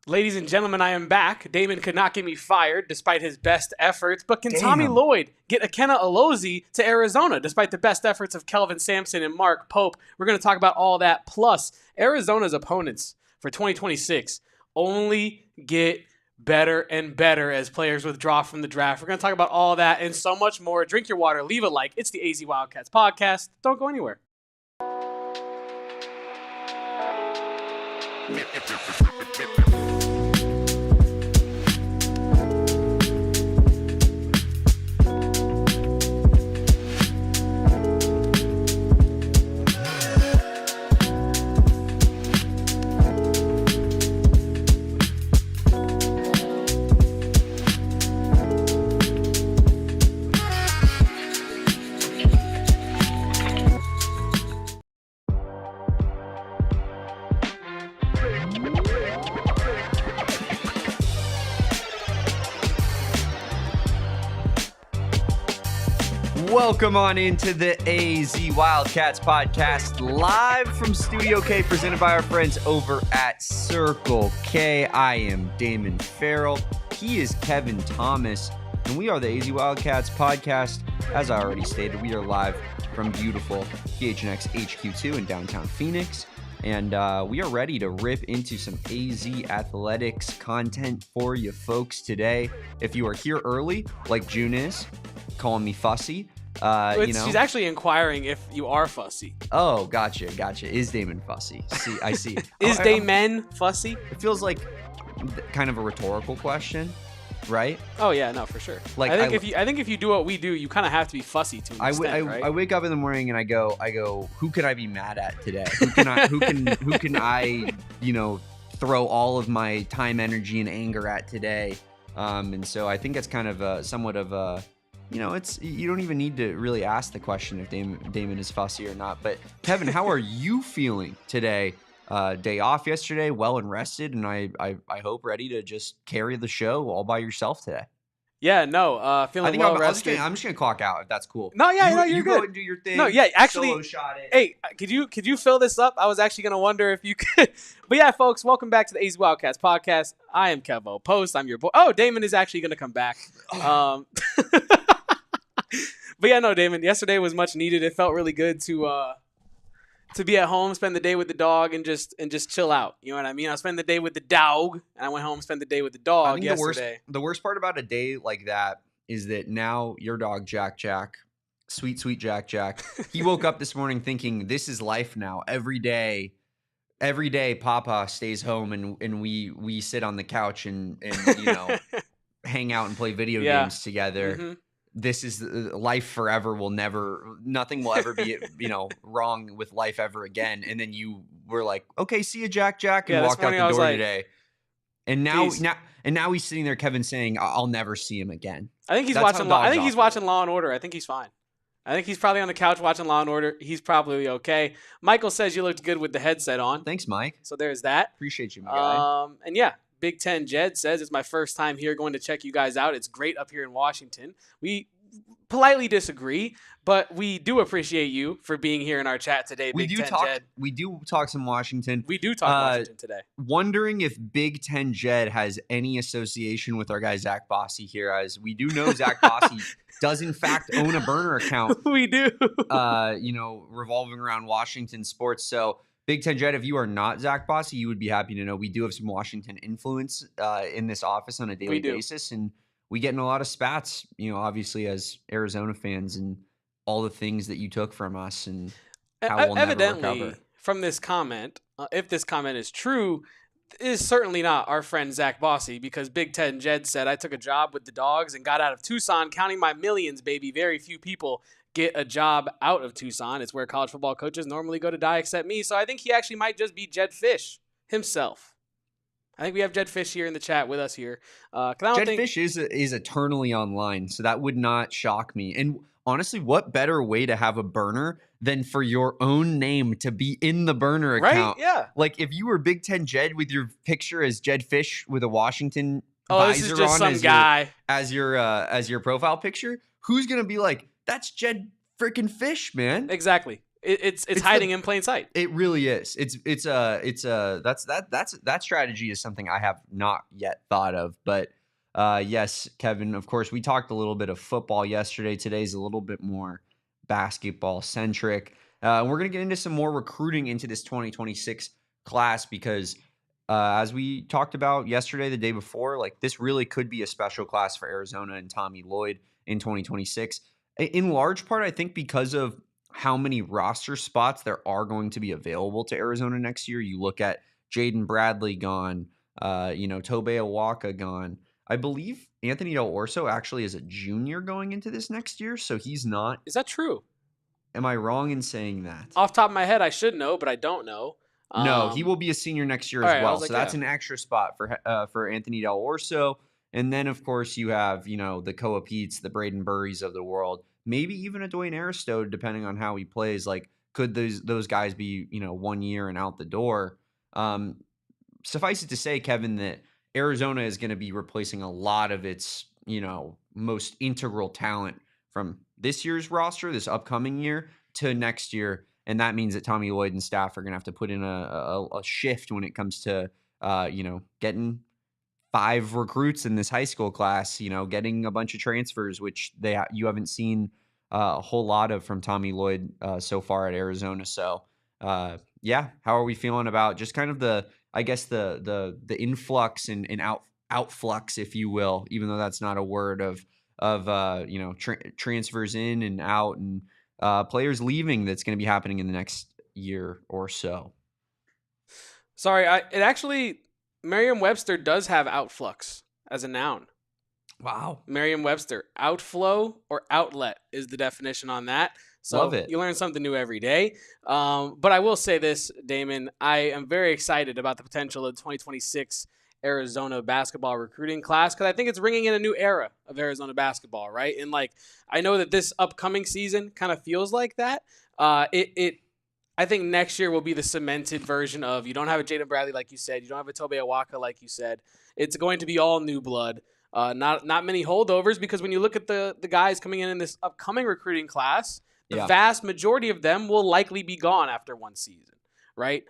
Ladies and gentlemen, I am back. Damon could not get me fired despite his best efforts, but can Damn. Tommy Lloyd get Ikenna Alozie to Arizona despite the best efforts of Kelvin Sampson and Mark Pope? We're going to talk about all that. Plus, Arizona's opponents for 2026 only get better and better as players withdraw from the draft. We're going to talk about all that and so much more. Drink your water, leave a like. It's the AZ Wildcats podcast. Don't go anywhere. Welcome on into the AZ Wildcats podcast, live from Studio K, presented by our friends over at Circle K. I am Damon Fairall. He is Kevin Thomas, and we are the AZ Wildcats podcast. As I already stated, we are live from beautiful PHNX HQ2 in downtown Phoenix, and we are ready to rip into some AZ athletics content for you folks today. If you are here early, like June is, calling me fussy. She's actually inquiring if you are fussy. Oh, gotcha. Is Damon fussy? I see. Is Damon fussy? It feels like kind of a rhetorical question, right? Oh yeah, no, for sure. Like I think if you do what we do, you kind of have to be fussy to an extent, right? I wake up in the morning and I go, who can I be mad at today? Who can I throw all of my time, energy, and anger at today? And so I think it's kind of somewhat of a. You don't even need to really ask the question if Damon is fussy or not. But Kevin, how are you feeling today? Day off yesterday, well and rested, and I hope ready to just carry the show all by yourself today. Yeah, no, feeling well rested. I'm just gonna clock out if that's cool. No, yeah, you're good. Go and do your thing. No, yeah, actually, solo shot it. Hey, could you fill this up? I was actually gonna wonder if you could. But yeah, folks, welcome back to the AZ Wildcats podcast. I am Kevo Post. I'm your boy. Oh, Damon is actually gonna come back. But yeah, no, Damon, yesterday was much needed. It felt really good to be at home, spend the day with the dog, and just chill out. You know what I mean? I spent the day with the dog, and I went home and spent the day with the dog. I think yesterday. The worst part about a day like that is that now your dog Jack, sweet Jack, he woke up this morning thinking this is life now. Every day, Papa stays home and we sit on the couch and hang out and play video games together. Mm-hmm. This is life forever. Nothing will ever be, wrong with life ever again. And then you were like, okay, see you, Jack, and walked out the door today. And now he's sitting there, Kevin, saying, I'll never see him again. I think he's watching Law and Order. I think he's fine. I think he's probably on the couch watching Law and Order. He's probably okay. Michael says you looked good with the headset on. Thanks, Mike. So there's that. Appreciate you, my guy. And yeah. Big Ten Jed says, it's my first time here, going to check you guys out. It's great up here in Washington. We politely disagree, but we do appreciate you for being here in our chat today, Big Ten Jed. We do talk some Washington. We do talk Washington today. Wondering if Big Ten Jed has any association with our guy Zach Bossy here, as we do know Zach Bossy does in fact own a burner account. We do. Revolving around Washington sports. So Big Ten Jed, if you are not Zach Bossy, you would be happy to know we do have some Washington influence in this office on a daily basis. And we get in a lot of spats, obviously as Arizona fans and all the things that you took from us and how we'll evidently, never recover. From this comment, if this comment is true, is certainly not our friend Zach Bossy, because Big Ten Jed said, I took a job with the dogs and got out of Tucson, counting my millions, baby. Very few people get a job out of Tucson. It's where college football coaches normally go to die except me. So I think he actually might just be Jed Fish himself. I think we have Jed Fish here in the chat with us here. Fish is eternally online, so that would not shock me. And honestly, what better way to have a burner than for your own name to be in the burner account? Right? Yeah. Like if you were Big Ten Jed with your picture as Jed Fish with a Washington this is just some guy as your profile picture, who's gonna be like, that's Jed freaking Fish, man? Exactly. It's hiding in plain sight. It really is. That strategy is something I have not yet thought of. But yes, Kevin, of course, we talked a little bit of football yesterday. Today's a little bit more basketball centric. We're going to get into some more recruiting into this 2026 class because as we talked about yesterday, the day before, like this really could be a special class for Arizona and Tommy Lloyd in 2026. In large part, I think because of how many roster spots there are going to be available to Arizona next year. You look at Jaden Bradley gone, Tobe Awaka gone. I believe Anthony Del Orso actually is a junior going into this next year, so he's not. Is that true? Am I wrong in saying that? Off the top of my head, I should know, but I don't know. No, he will be a senior next year as well. So that's an extra spot for Anthony Del Orso. And then, of course, you have, the Koa Peets, the Braden Burries of the world, maybe even a Dwayne Aristotle, depending on how he plays. Like, could those guys be, 1 year and out the door? Suffice it to say, Kevin, that Arizona is going to be replacing a lot of its, most integral talent from this year's roster, this upcoming year, to next year. And that means that Tommy Lloyd and staff are going to have to put in a shift when it comes to, getting 5 recruits in this high school class, getting a bunch of transfers, which you haven't seen a whole lot of from Tommy Lloyd so far at Arizona. So, how are we feeling about just kind of the influx and outflux, if you will, even though that's not a word of transfers in and out and players leaving that's going to be happening in the next year or so. Sorry, Merriam-Webster does have outflux as a noun. Wow. Merriam-Webster, outflow or outlet is the definition on that. So Love it. You learn something new every day. But I will say this, Damon, I am very excited about the potential of the 2026 Arizona basketball recruiting class because I think it's bringing in a new era of Arizona basketball, right? And I know that this upcoming season kind of feels like that. I think next year will be the cemented version of you don't have a Jaden Bradley like you said, you don't have a Tobe Awaka like you said. It's going to be all new blood. Not many holdovers because when you look at the guys coming in this upcoming recruiting class, the vast majority of them will likely be gone after one season, right?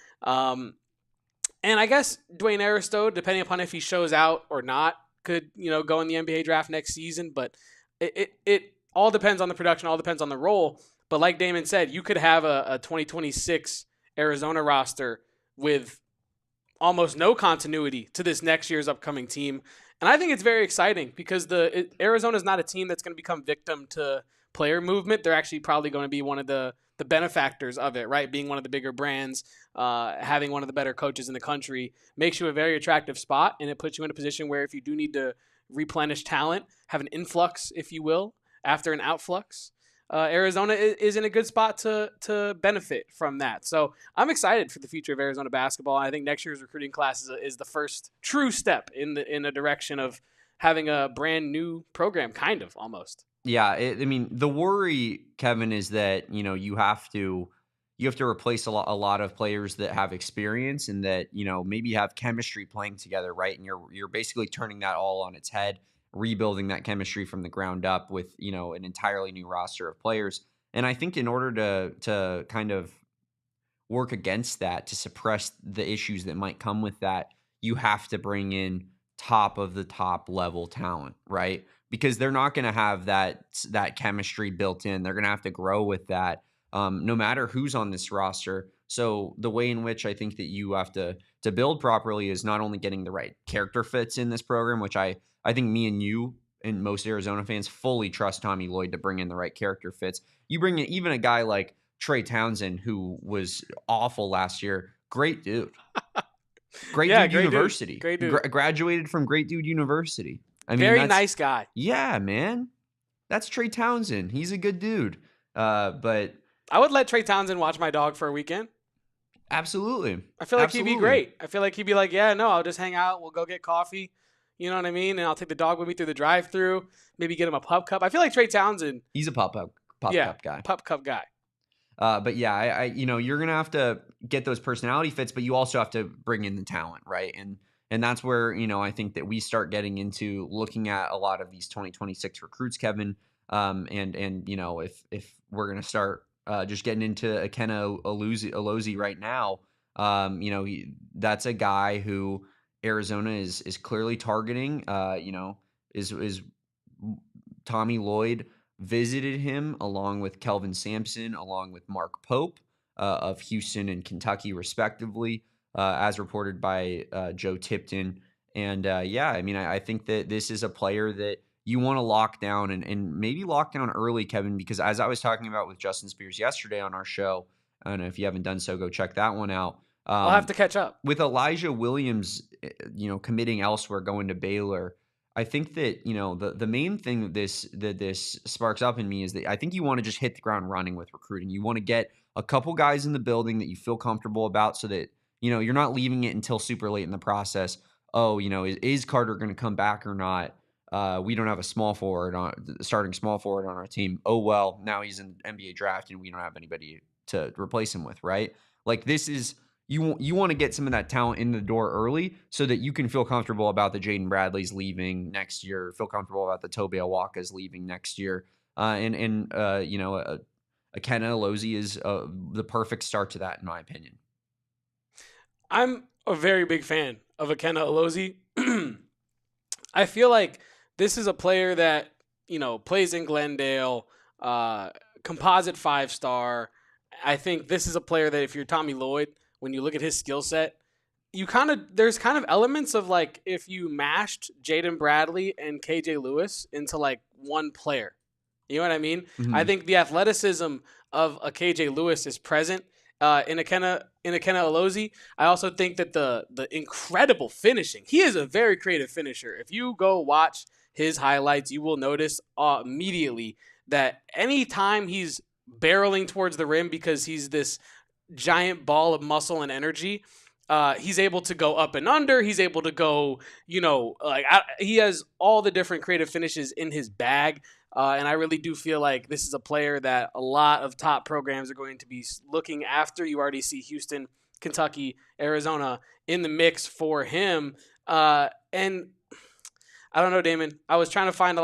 And I guess Dwayne Aristotle, depending upon if he shows out or not, could go in the NBA draft next season. But it all depends on the production, all depends on the role. But like Damon said, you could have a 2026 Arizona roster with almost no continuity to this next year's upcoming team. And I think it's very exciting because Arizona is not a team that's going to become victim to player movement. They're actually probably going to be one of the benefactors of it, right? Being one of the bigger brands, having one of the better coaches in the country makes you a very attractive spot, and it puts you in a position where if you do need to replenish talent, have an influx, if you will, after an outflux, Arizona is in a good spot to benefit from that. So I'm excited for the future of Arizona basketball. I think next year's recruiting class is the first true step in the direction of having a brand new program, kind of almost. Yeah, the worry, Kevin, is that you have to replace a lot of players that have experience and that maybe have chemistry playing together, right? And you're basically turning that all on its head, rebuilding that chemistry from the ground up with an entirely new roster of players. And I think in order to kind of work against that, to suppress the issues that might come with that, you have to bring in top of the top level talent, right? Because they're not going to have that chemistry built in. They're going to have to grow with that, no matter who's on this roster. So the way in which I think that you have to build properly is not only getting the right character fits in this program, which I think me and you and most Arizona fans fully trust Tommy Lloyd to bring in the right character fits. You bring in even a guy like Trey Townsend, who was awful last year. Great dude. Great dude university. Great dude. Graduated from Great Dude University. Very nice guy. Yeah, man. That's Trey Townsend. He's a good dude. But I would let Trey Townsend watch my dog for a weekend. Absolutely. I feel like he'd be great. I feel like he'd be like, yeah, no, I'll just hang out. We'll go get coffee. You know what I mean? And I'll take the dog with me through the drive-thru. Maybe get him a pup cup. I feel like Trey Townsend. He's a pup cup guy. Pup cup guy. But yeah, you're gonna have to get those personality fits, but you also have to bring in the talent, right? And that's where I think that we start getting into looking at a lot of these 2026 recruits, Kevin. And if we're gonna start just getting into Ikenna Alozie right now. That's a guy who Arizona is clearly targeting. Is Tommy Lloyd visited him along with Kelvin Sampson, along with Mark Pope of Houston and Kentucky, respectively, as reported by Joe Tipton. And I think that this is a player that you want to lock down and maybe lock down early, Kevin, because as I was talking about with Justin Spears yesterday on our show, I don't know if you haven't done so, go check that one out. I'll have to catch up. With Elijah Williams, committing elsewhere, going to Baylor, I think that, the main thing that this sparks up in me is that I think you want to just hit the ground running with recruiting. You want to get a couple guys in the building that you feel comfortable about so that, you're not leaving it until super late in the process. Oh, is Carter going to come back or not? We don't have a starting small forward on our team. Oh, well, now he's in NBA draft and we don't have anybody to replace him with, right? Like this is, you want to get some of that talent in the door early so that you can feel comfortable about the Jaden Bradley's leaving next year, feel comfortable about the Tobe Awaka's leaving next year. Ikenna Alozie is the perfect start to that, in my opinion. I'm a very big fan of Ikenna Alozie. I feel like this is a player that, plays in Glendale, composite 5-star. I think this is a player that if you're Tommy Lloyd, when you look at his skill set, there's kind of elements of like if you mashed Jaden Bradley and KJ Lewis into like one player. You know what I mean? Mm-hmm. I think the athleticism of a KJ Lewis is present in Ikenna Alozie. I also think that the incredible finishing. He is a very creative finisher. If you go watch his highlights, you will notice immediately that anytime he's barreling towards the rim because he's this giant ball of muscle and energy, he's able to go up and under. He's able to go, he has all the different creative finishes in his bag. And I really do feel like this is a player that a lot of top programs are going to be looking after. You already see Houston, Kentucky, Arizona in the mix for him. And I don't know, Damon. I was trying to find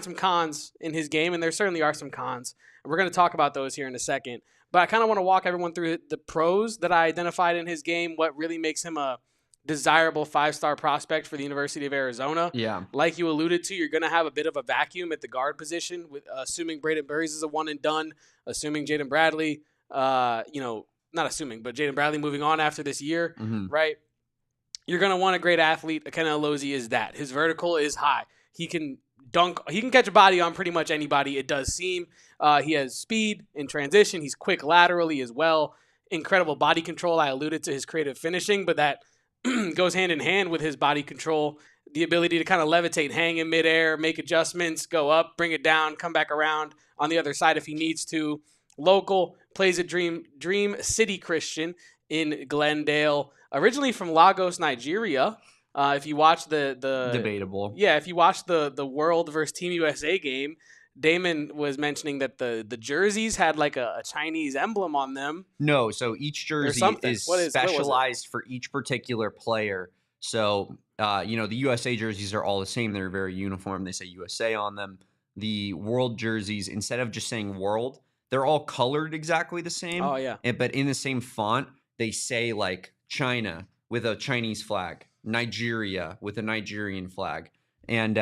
some cons in his game, and there certainly are some cons. And we're going to talk about those here in a second. But I kind of want to walk everyone through the pros that I identified in his game, what really makes him a desirable 5-star prospect for the University of Arizona. Yeah. Like you alluded to, you're going to have a bit of a vacuum at the guard position, with assuming Braden Burries is a one and done, assuming Jaden Bradley, not assuming, but Jaden Bradley moving on after this year, right? You're going to want a great athlete. Ikenna Alozie is that. His vertical is high. He can dunk. He can catch a body on pretty much anybody, it does seem. He has speed in transition. He's quick laterally as well. Incredible body control. I alluded to his creative finishing, but that goes hand in hand with his body control. The ability to kind of levitate, hang in midair, make adjustments, go up, bring it down, come back around on the other side if he needs to. Local, plays at Dream City Christian in Glendale. Originally from Lagos, Nigeria. If you watch the debatable, if you watch the World versus Team USA game, Damon was mentioning that the jerseys had like a Chinese emblem on them. No, so each jersey is specialized for each particular player. So the USA jerseys are all the same; they're very uniform. They say USA on them. The World jerseys, instead of just saying World, they're all colored exactly the same. Oh yeah, but in the same font, they say like China with a Chinese flag, Nigeria with a Nigerian flag. And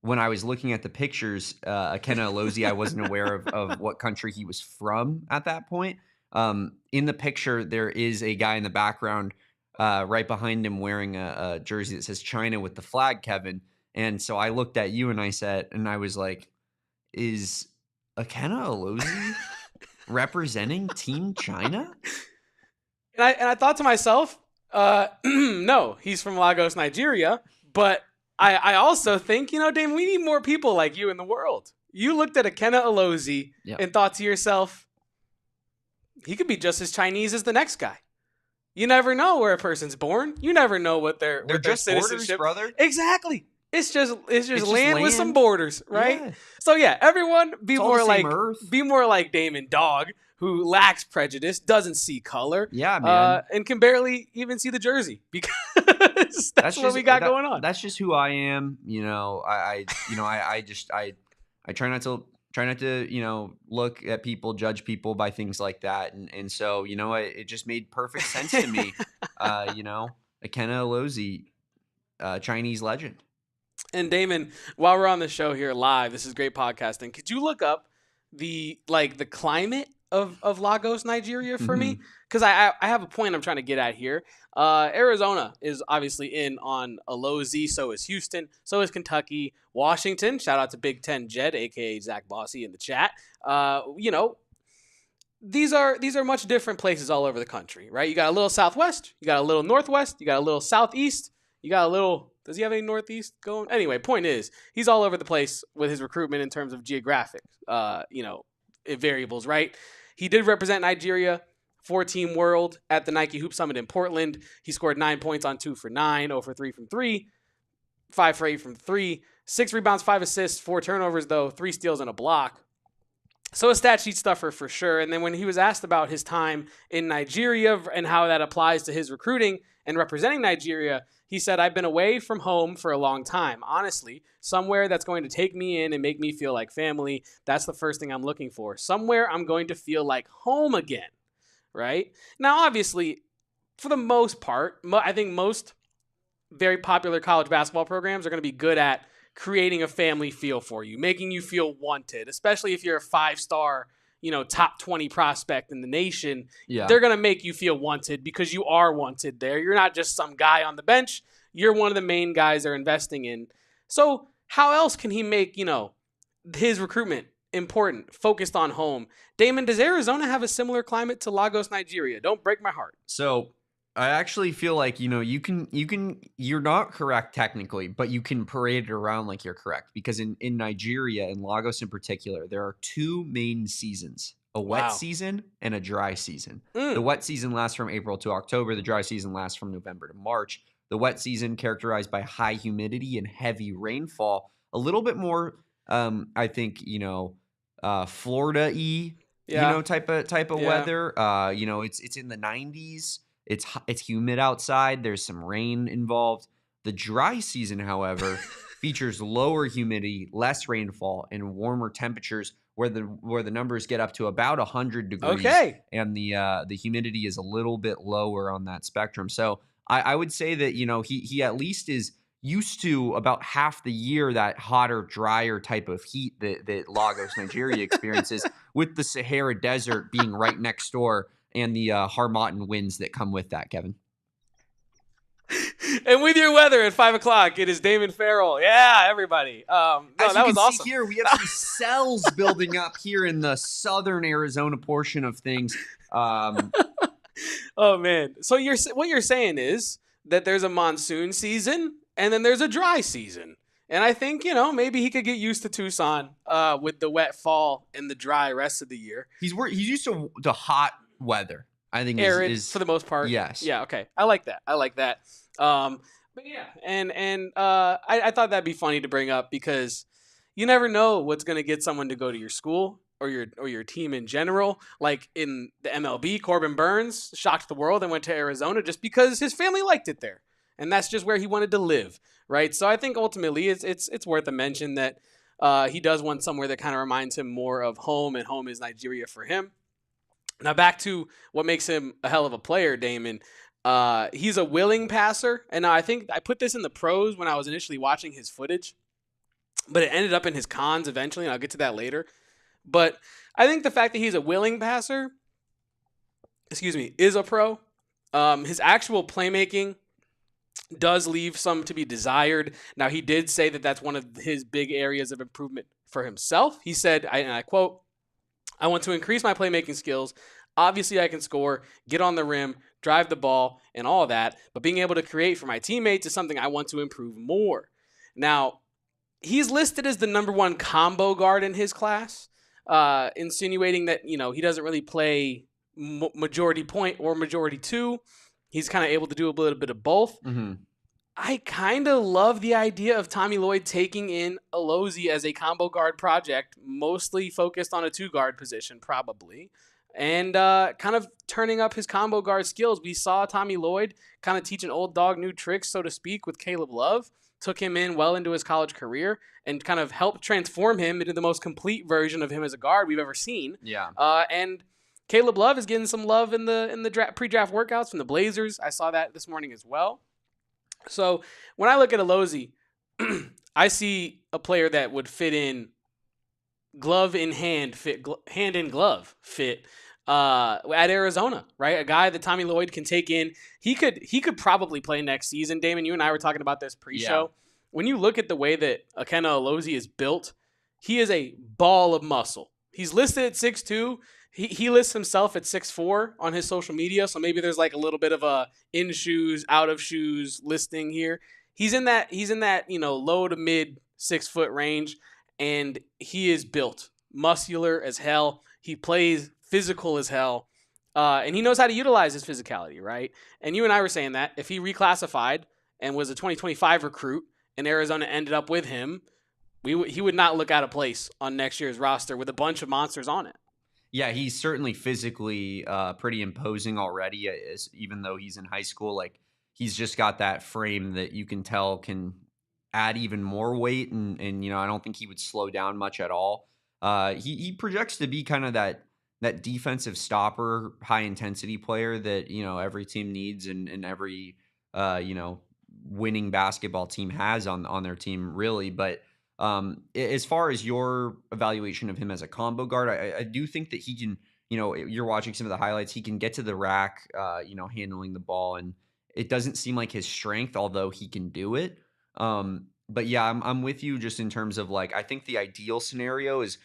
when I was looking at the pictures, Ikenna Alozie, I wasn't aware of what country he was from at that point. In the picture, there is a guy in the background right behind him wearing a jersey that says China with the flag, Kevin. And so I looked at you and I was like, is Ikenna Alozie representing Team China? And I thought to myself, no, he's from Lagos, Nigeria. But I also think, Dame, we need more people like you in the world. You looked at Ikenna Alozie and thought to yourself, he could be just as Chinese as the next guy. You never know where a person's born. You never know what their just citizenship. Borders, brother. Exactly. It's just land with some borders, right? Yeah. So everyone be more like Damon Dog, who lacks prejudice, doesn't see color, man, and can barely even see the jersey because that's what we got going on. That's just who I am. I try not to Try not to, look at people, judge people by things like that. And so, it just made perfect sense to me. Ikenna Alozie, Chinese legend. And Damon, while we're on the show here live, this is great podcasting. Could you look up the climate of Lagos, Nigeria for me? Because I have a point I'm trying to get at here. Arizona is obviously in on Alozie, so is Houston, so is Kentucky, Washington. Shout out to Big Ten Jed, aka Zach Bossy, in the chat. These are much different places all over the country, right? You got a little southwest, you got a little northwest, you got a little southeast, you got a little. Does he have any northeast going? Anyway, point is, he's all over the place with his recruitment in terms of geographic, variables, right? He did represent Nigeria, 4-team world at the Nike Hoop Summit in Portland. He scored 9 points on 2 for 9, 0 for 3 from 3, 5 for 8 from 3, 6 rebounds, 5 assists, 4 turnovers, though, 3 steals and a block. So a stat sheet stuffer for sure. And then when he was asked about his time in Nigeria and how that applies to his recruiting and representing Nigeria, he said, I've been away from home for a long time. Honestly, somewhere that's going to take me in and make me feel like family. That's the first thing I'm looking for. Somewhere I'm going to feel like home again, right? Now, obviously, for the most part, I think most very popular college basketball programs are going to be good at creating a family feel for you, making you feel wanted, especially if you're a 5-star, top 20 prospect in the nation. Yeah. They're going to make you feel wanted because you are wanted there. You're not just some guy on the bench. You're one of the main guys they're investing in. So how else can he make, his recruitment important, focused on home? Damon, does Arizona have a similar climate to Lagos, Nigeria? Don't break my heart. So I actually feel like, you're not correct technically, but you can parade it around like you're correct, because in Nigeria, in Lagos in particular, there are 2 main seasons, a wet season and a dry season. The wet season lasts from April to October. The dry season lasts from November to March. The wet season characterized by high humidity and heavy rainfall, a little bit more, I think, Florida-y, type of weather. It's in the 90s. It's humid outside. There's some rain involved. The dry season, however, features lower humidity, less rainfall, and warmer temperatures, where the numbers get up to about 100 degrees. Okay. And the humidity is a little bit lower on that spectrum. So I would say that he at least is used to about half the year that hotter, drier type of heat that Lagos, Nigeria experiences, with the Sahara Desert being right next door, and the Harmattan winds that come with that, Kevin. And with your weather at 5 o'clock, it is Damon Fairall. Yeah, everybody. As that you was can awesome. See here, we have some cells building up here in the southern Arizona portion of things. Oh man! So what you're saying is that there's a monsoon season and then there's a dry season. And I think, maybe he could get used to Tucson with the wet fall and the dry rest of the year. He's used to the hot weather. I think arid is for the most part. Yes. Yeah. Okay. I like that. But yeah, and I thought that'd be funny to bring up, because you never know what's going to get someone to go to your school or your team in general. Like in the MLB, Corbin Burns shocked the world and went to Arizona just because his family liked it there, and that's just where he wanted to live, right? So I think ultimately it's worth a mention that he does want somewhere that kind of reminds him more of home, and home is Nigeria for him. Now back to what makes him a hell of a player, Damon. He's a willing passer, and now I think I put this in the pros when I was initially watching his footage, but it ended up in his cons eventually, and I'll get to that later. But I think the fact that he's a willing passer, is a pro. His actual playmaking does leave some to be desired. Now, he did say that that's one of his big areas of improvement for himself. He said, and I quote, "I want to increase my playmaking skills. Obviously, I can score, get on the rim, drive the ball, and all that. But being able to create for my teammates is something I want to improve more." Now, he's listed as the #1 combo guard in his class, insinuating that, he doesn't really play majority point or majority 2. He's kind of able to do a little bit of both. Mm-hmm. I kind of love the idea of Tommy Lloyd taking in Alozie as a combo guard project, mostly focused on a 2-guard position, probably. and kind of turning up his combo guard skills. We saw Tommy Lloyd kind of teach an old dog new tricks, so to speak, with Caleb Love. Took him in well into his college career and kind of helped transform him into the most complete version of him as a guard we've ever seen. Yeah. And Caleb Love is getting some love in the pre-draft workouts from the Blazers. I saw that this morning as well. So when I look at Alozie, I see a player that would fit in glove in hand, hand in glove fit at Arizona, right? A guy that Tommy Lloyd can take in. He could probably play next season. Damon, you and I were talking about this pre-show. Yeah. When you look at the way that Ikenna Alozie is built, he is a ball of muscle. He's listed at 6'2". He lists himself at 6'4" on his social media, so maybe there's like a little bit of a in shoes, out of shoes listing here. He's in that low to mid 6 foot range, and he is built muscular as hell. He plays physical as hell, and he knows how to utilize his physicality, right? And you and I were saying that if he reclassified and was a 2025 recruit, and Arizona ended up with him, he would not look out of place on next year's roster with a bunch of monsters on it. Yeah, he's certainly physically pretty imposing already, even though he's in high school. Like, he's just got that frame that you can tell can add even more weight, and I don't think he would slow down much at all. He projects to be kind of that defensive stopper, high intensity player that every team needs, and every winning basketball team has on their team, really. But as far as your evaluation of him as a combo guard, I do think that he can, you're watching some of the highlights, he can get to the rack, handling the ball, and it doesn't seem like his strength, although he can do it. But yeah, I'm with you just in terms of I think the ideal scenario is,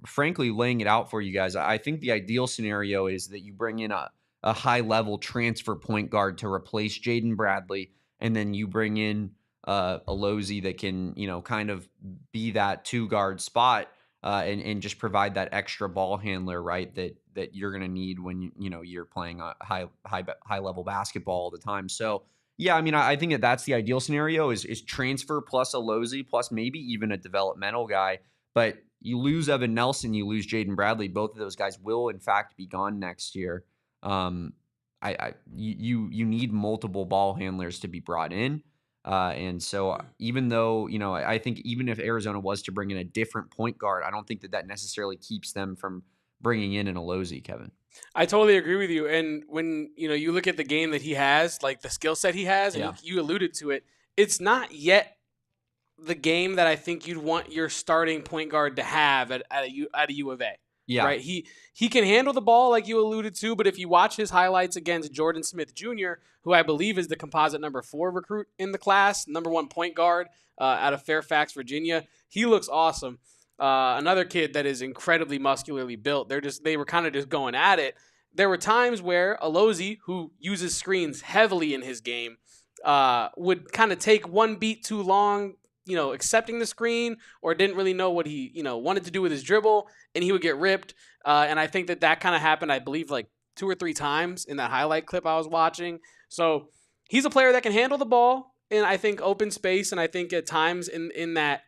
frankly, laying it out for you guys. I think the ideal scenario is that you bring in a high level transfer point guard to replace Jaden Bradley, and then you bring in Alozie that can, kind of be that 2-guard spot and just provide that extra ball handler, right? That you're going to need when you're playing a high level basketball all the time. So yeah, I mean, I think that's the ideal scenario is transfer plus Alozie plus maybe even a developmental guy. But you lose Evan Nelson, you lose Jaden Bradley. Both of those guys will in fact be gone next year. You need multiple ball handlers to be brought in. And so even though, I think even if Arizona was to bring in a different point guard, I don't think that necessarily keeps them from bringing in an Alozie, Kevin. I totally agree with you. And when, you look at the game that he has, like the skill set he has, and you alluded to it, it's not yet the game that I think you'd want your starting point guard to have at a U of A. Yeah. Right. He can handle the ball like you alluded to, but if you watch his highlights against Jordan Smith Jr., who I believe is the composite number 4 recruit in the class, number 1 point guard out of Fairfax, Virginia, he looks awesome. Another kid that is incredibly muscularly built. They were kind of just going at it. There were times where Alozie, who uses screens heavily in his game, would kind of take one beat too long, accepting the screen, or didn't really know what he, wanted to do with his dribble, and he would get ripped. And I think that kind of happened, I believe, like 2 or 3 times in that highlight clip I was watching. So he's a player that can handle the ball in, I think, open space, and I think at times in that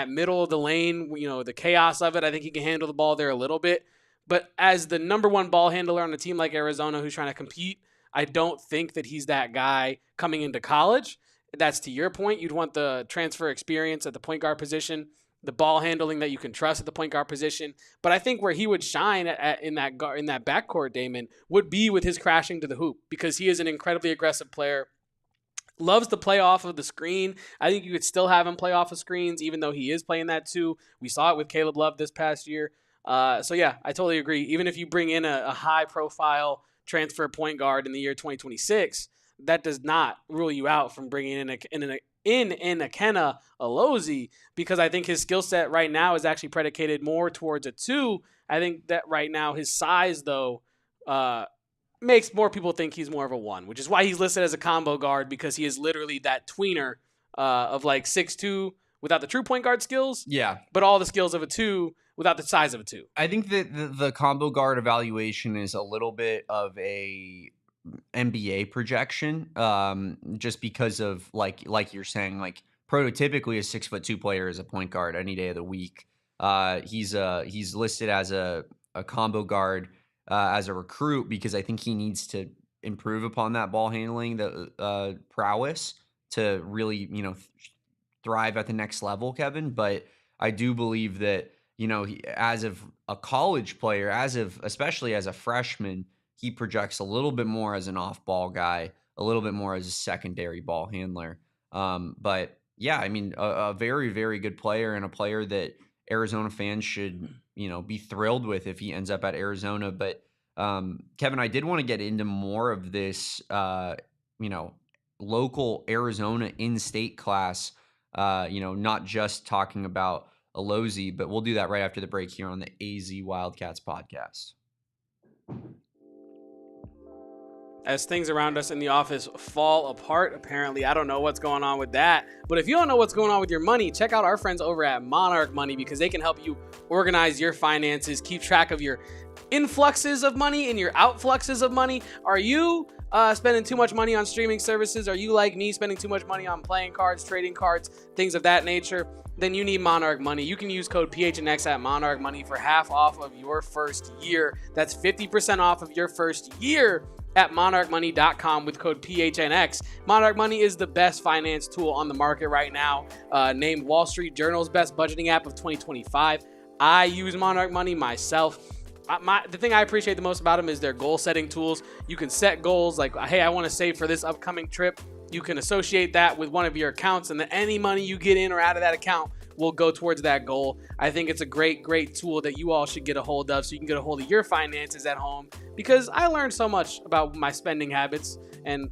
middle of the lane, the chaos of it, I think he can handle the ball there a little bit. But as the number 1 ball handler on a team like Arizona who's trying to compete, I don't think that he's that guy coming into college. That's to your point. You'd want the transfer experience at the point guard position, the ball handling that you can trust at the point guard position. But I think where he would shine in that backcourt, Damon, would be with his crashing to the hoop, because he is an incredibly aggressive player. Loves to play off of the screen. I think you could still have him play off of screens, even though he is playing that too. We saw it with Caleb Love this past year. So yeah, I totally agree. Even if you bring in a high-profile transfer point guard in the year 2026, that does not rule you out from bringing in Ikenna Alozie, because I think his skill set right now is actually predicated more towards a 2. I think that right now his size, though, makes more people think he's more of a 1, which is why he's listed as a combo guard, because he is literally that tweener of like 6'2" without the true point guard skills. Yeah. But all the skills of a 2 without the size of a 2. I think that the combo guard evaluation is a little bit of a NBA projection, just because of like you're saying, like prototypically a 6'2" player is a point guard any day of the week. He's listed as a a combo guard as a recruit, because I think he needs to improve upon that ball handling, the prowess to really, thrive at the next level, Kevin. But I do believe that, as of a college player, especially as a freshman, he projects a little bit more as an off-ball guy, a little bit more as a secondary ball handler. But yeah, I mean, a very, very good player, and a player that Arizona fans should, be thrilled with if he ends up at Arizona. But Kevin, I did want to get into more of this, local Arizona in-state class, not just talking about Alozie, but we'll do that right after the break here on the AZ Wildcats podcast. As things around us in the office fall apart, apparently, I don't know what's going on with that. But if you don't know what's going on with your money, check out our friends over at Monarch Money, because they can help you organize your finances, keep track of your influxes of money and your outfluxes of money. Are you spending too much money on streaming services? Are you like me, spending too much money on playing cards, trading cards, things of that nature? Then you need Monarch Money. You can use code PHNX at Monarch Money for half off of your first year. That's 50% off of your first year at monarchmoney.com with code PHNX. Monarch Money is the best finance tool on the market right now, named Wall Street Journal's best budgeting app of 2025. I use Monarch Money myself. The thing I appreciate the most about them is their goal setting tools. You can set goals like, hey, I want to save for this upcoming trip. You can associate that with one of your accounts, and then any money you get in or out of that account will go towards that goal. I think it's a great, great tool that you all should get a hold of so you can get a hold of your finances at home, because I learned so much about my spending habits, and,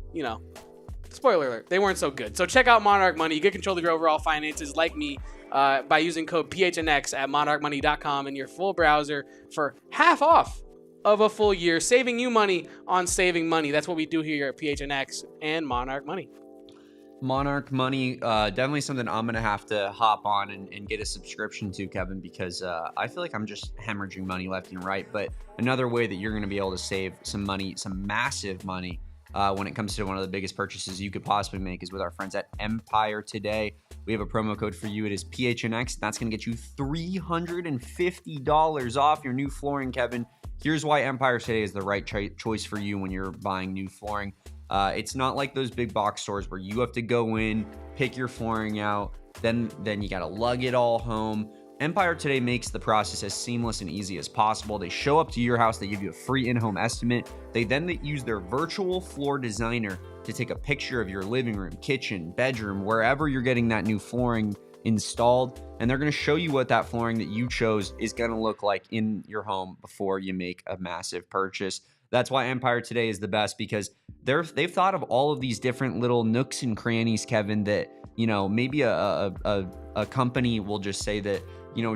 spoiler alert, they weren't so good. So check out Monarch Money. You get control of your overall finances like me by using code PHNX at monarchmoney.com in your full browser for half off of a full year, saving you money on saving money. That's what we do here at PHNX and Monarch Money. Monarch Money, definitely something I'm going to have to hop on and get a subscription to, Kevin, because I feel like I'm just hemorrhaging money left and right. But another way that you're going to be able to save some money, some massive money, when it comes to one of the biggest purchases you could possibly make is with our friends at Empire Today. We have a promo code for you. It is PHNX. That's going to get you $350 off your new flooring, Kevin. Here's why Empire Today is the right choice for you when you're buying new flooring. It's not like those big box stores where you have to go in, pick your flooring out, then you got to lug it all home. Empire Today makes the process as seamless and easy as possible. They show up to your house. They give you a free in-home estimate. They use their virtual floor designer to take a picture of your living room, kitchen, bedroom, wherever you're getting that new flooring installed. And they're going to show you what that flooring that you chose is going to look like in your home before you make a massive purchase. That's why Empire Today is the best, because they've thought of all of these different little nooks and crannies, Kevin, that, maybe a company will just say that,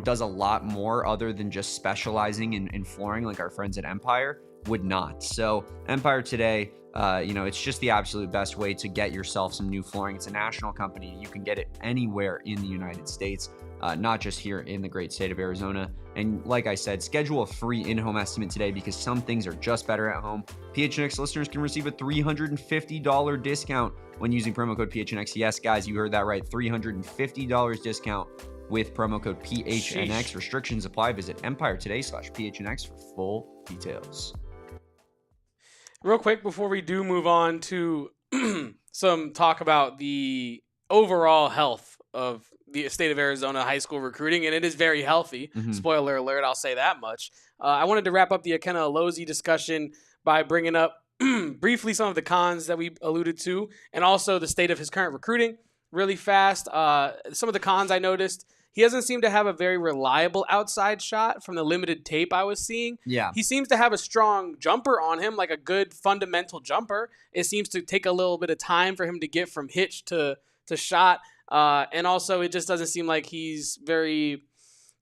does a lot more other than just specializing in flooring, like our friends at Empire would not. So Empire Today, it's just the absolute best way to get yourself some new flooring. It's a national company. You can get it anywhere in the United States, not just here in the great state of Arizona. And like I said, schedule a free in-home estimate today, because some things are just better at home. PHNX listeners can receive a $350 discount when using promo code PHNX. Yes, guys, you heard that right. $350 discount with promo code PHNX. Sheesh. Restrictions apply. Visit EmpireToday.com/PHNX for full details. Real quick, before we do move on to some talk about the overall health of the state of Arizona high school recruiting, and it is very healthy. Mm-hmm. Spoiler alert, I'll say that much. I wanted to wrap up the Ikenna Alozie discussion by bringing up briefly some of the cons that we alluded to, and also the state of his current recruiting really fast. Some of the cons I noticed: he doesn't seem to have a very reliable outside shot from the limited tape I was seeing. Yeah. He seems to have a strong jumper on him, like a good fundamental jumper. It seems to take a little bit of time for him to get from hitch to shot. And also, it just doesn't seem like he's very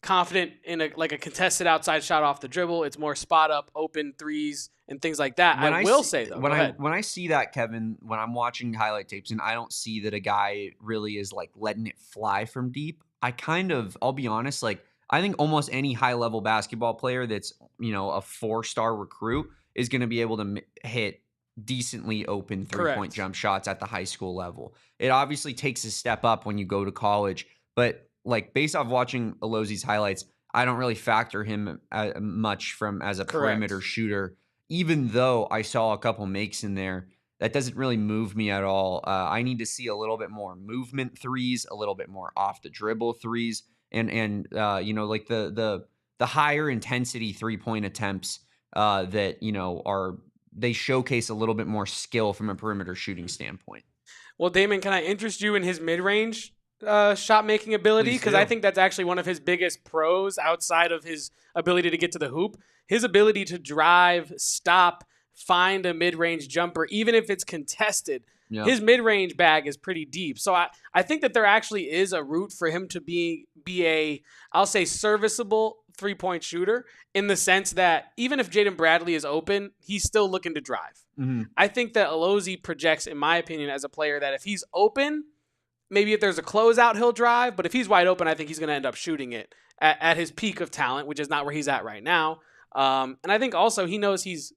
confident in a contested outside shot off the dribble. It's more spot up, open threes, and things like that. When I see that, Kevin, when I'm watching highlight tapes and I don't see that a guy really is like letting it fly from deep, I'll be honest, I think almost any high level basketball player that's, a 4-star recruit is going to be able to hit decently open 3-point jump shots at the high school level. It obviously takes a step up when you go to college, but based off watching Alozie's highlights, I don't really factor him much as a perimeter Correct. shooter, even though I saw a couple makes in there. That doesn't really move me at all. I need to see a little bit more movement threes, a little bit more off the dribble threes, and like the higher intensity 3-point attempts that they showcase a little bit more skill from a perimeter shooting standpoint. Well, Damon, can I interest you in his mid-range shot making ability? Please Because I do. think that's actually one of his biggest pros outside of his ability to get to the hoop. His ability to drive, stop, find a mid-range jumper, even if it's contested. Yeah. His mid-range bag is pretty deep. So I think that there actually is a route for him to be a, I'll say, serviceable 3-point shooter, in the sense that even if Jaden Bradley is open, he's still looking to drive. Mm-hmm. I think that Alozie projects, in my opinion, as a player that if he's open, maybe if there's a closeout, he'll drive. But if he's wide open, I think he's going to end up shooting it at his peak of talent, which is not where he's at right now. And I think also he knows he's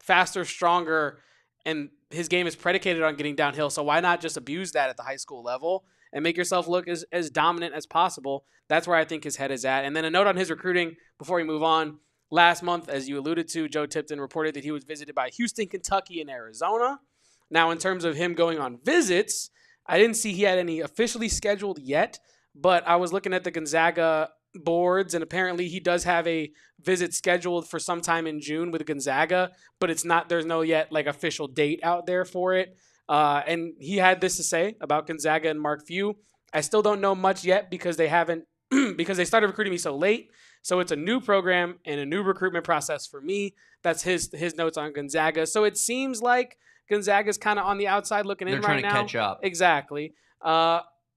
faster, stronger, and his game is predicated on getting downhill. So why not just abuse that at the high school level and make yourself look as dominant as possible? That's where I think his head is at. And then a note on his recruiting before we move on. Last month, as you alluded to, Joe Tipton reported that he was visited by Houston, Kentucky, and Arizona. Now, in terms of him going on visits, I didn't see he had any officially scheduled yet, but I was looking at the Gonzaga boards, and apparently he does have a visit scheduled for sometime in June with Gonzaga, but there's no yet like official date out there for it. And he had this to say about Gonzaga and Mark Few. I still don't know much yet because they started recruiting me so late. So it's a new program and a new recruitment process for me. That's his notes on Gonzaga. So it seems like Gonzaga's kind of on the outside looking in right now. They're trying to catch up. Exactly.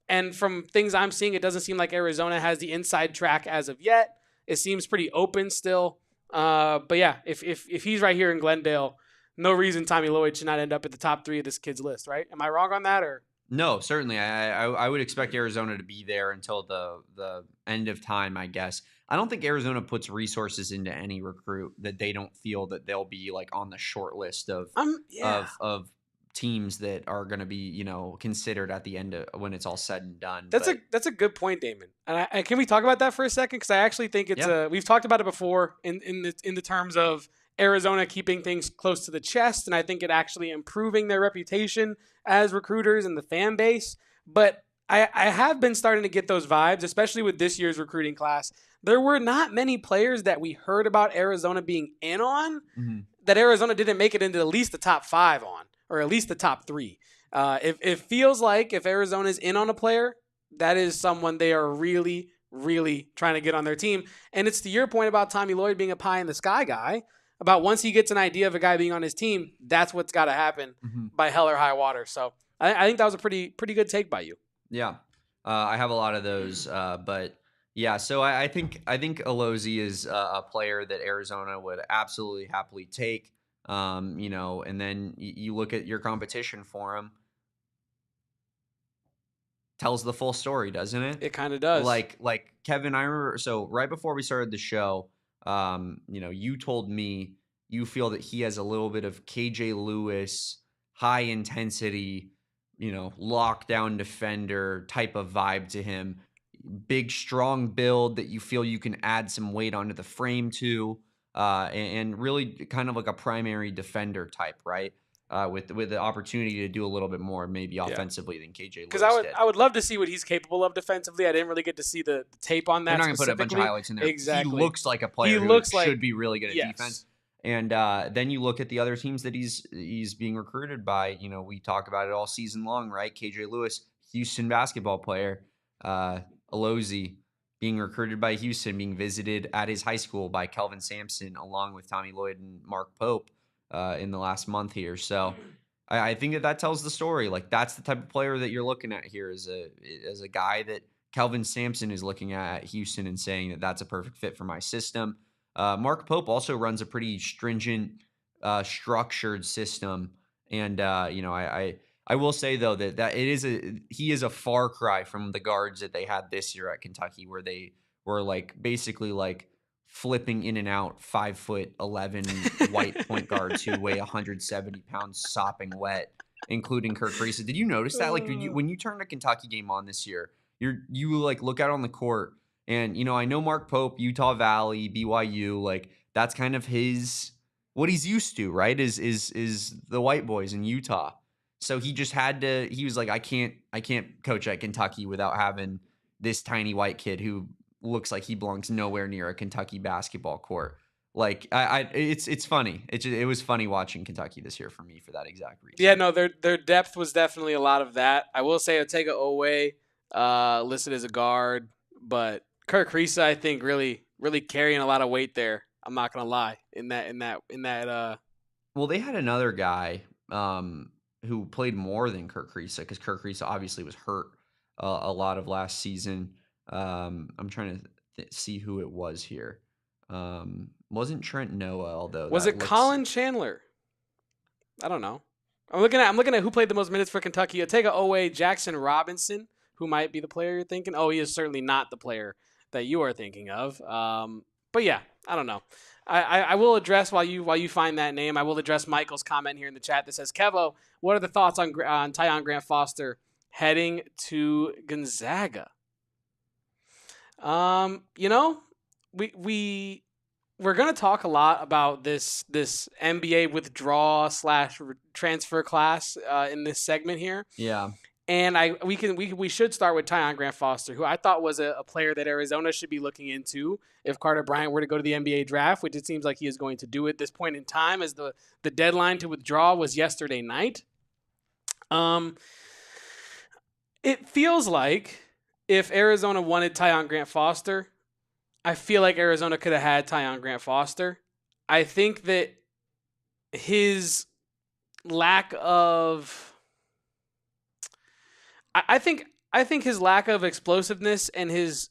And from things I'm seeing, it doesn't seem like Arizona has the inside track as of yet. It seems pretty open still. But yeah, if he's right here in Glendale, no reason Tommy Lloyd should not end up at the top 3 of this kid's list, right? Am I wrong on that, or? No, certainly. I would expect Arizona to be there until the end of time, I guess. I don't think Arizona puts resources into any recruit that they don't feel that they'll be like on the short list of teams that are going to be, considered at the end of when it's all said and done. That's a good point, Damon. And can we talk about that for a second? Because I actually think we've talked about it before in the terms of Arizona keeping things close to the chest, and I think it actually improving their reputation as recruiters and the fan base. But I have been starting to get those vibes, especially with this year's recruiting class. There were not many players that we heard about Arizona being in on that Arizona didn't make it into at least the top 5 on, or at least the top 3. It feels like if Arizona's in on a player, that is someone they are really, really trying to get on their team. And it's to your point about Tommy Lloyd being a pie in the sky guy, about once he gets an idea of a guy being on his team, that's what's got to happen by hell or high water. So I think that was a pretty good take by you. Yeah, I have a lot of those, but yeah. So I think Alozie is a player that Arizona would absolutely happily take. And then you look at your competition for him. Tells the full story, doesn't it? It kind of does. Like Kevin, I remember. So right before we started the show, you told me you feel that he has a little bit of KJ Lewis, high intensity, lockdown defender type of vibe to him. Big, strong build that you feel you can add some weight onto the frame to, and really kind of like a primary defender type, right? With the opportunity to do a little bit more, maybe offensively than KJ Lewis. Because I would love to see what he's capable of defensively. I didn't really get to see the tape on that. They're not going to put a bunch of highlights in there. Exactly. He looks like a player who should be really good at defense. And then you look at the other teams that he's being recruited by. We talk about it all season long, right? KJ Lewis, Houston basketball player. Alozie being recruited by Houston, being visited at his high school by Kelvin Sampson, along with Tommy Lloyd and Mark Pope in the last month here. So I think that tells the story. Like, that's the type of player that you're looking at here as a guy that Kelvin Sampson is looking at Houston and saying that that's a perfect fit for my system. Mark Pope also runs a pretty stringent, structured system. And, I will say, though, that he is a far cry from the guards that they had this year at Kentucky, where they were basically flipping in and out 5'11" white point guards who weigh 170 pounds sopping wet, including Kirk Reese. Did you notice that? When you turned a Kentucky game on this year, you look out on the court And, I know Mark Pope, Utah Valley, BYU, like that's kind of what he's used to, right? Is the white boys in Utah. So he just he was like, I can't coach at Kentucky without having this tiny white kid who looks like he belongs nowhere near a Kentucky basketball court. Like it's funny. It was funny watching Kentucky this year for me for that exact reason. Yeah, no, their depth was definitely a lot of that. I will say Otega Owe listed as a guard, but Kirk Risa, I think, really carrying a lot of weight there. I'm not gonna lie in that. Well, they had another guy who played more than Kirk Risa because Kirk Risa obviously was hurt a lot of last season. I'm trying to see who it was here. Wasn't Trent Noah, although was it Colin Chandler? I don't know. I'm looking at who played the most minutes for Kentucky. Otega Owe, Jackson Robinson, who might be the player you're thinking. Oh, he is certainly not the player that you are thinking of. But yeah, I don't know. I will address while you find that name. I will address Michael's comment here in the chat that says, "Kevo, what are the thoughts on Tyon Grant Foster heading to Gonzaga?" We're going to talk a lot about this NBA withdrawal / transfer class in this segment here. Yeah. And we should start with Tyon Grant Foster, who I thought was a player that Arizona should be looking into if Carter Bryant were to go to the NBA draft, which it seems like he is going to do at this point in time, as the deadline to withdraw was yesterday night. It feels like if Arizona wanted Tyon Grant Foster, I feel like Arizona could have had Tyon Grant Foster. I think that his lack of I think his lack of explosiveness and he's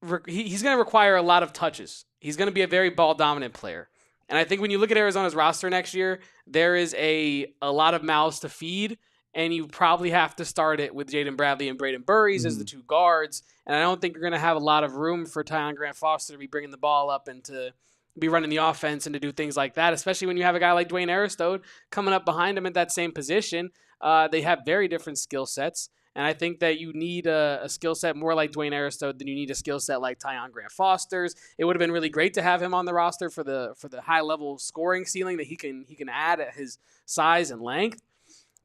going to require a lot of touches. He's going to be a very ball dominant player. And I think when you look at Arizona's roster next year, there is a lot of mouths to feed, and you probably have to start it with Jaden Bradley and Braden Burries as the two guards. And I don't think you're going to have a lot of room for Tyon Grant Foster to be bringing the ball up and to be running the offense and to do things like that, especially when you have a guy like Dwayne Aristode coming up behind him at that same position. They have very different skill sets, and I think that you need a skill set more like Dwayne Aristode than you need a skill set like Tyon Grant Foster's. It would have been really great to have him on the roster for the high level scoring ceiling that he can add at his size and length,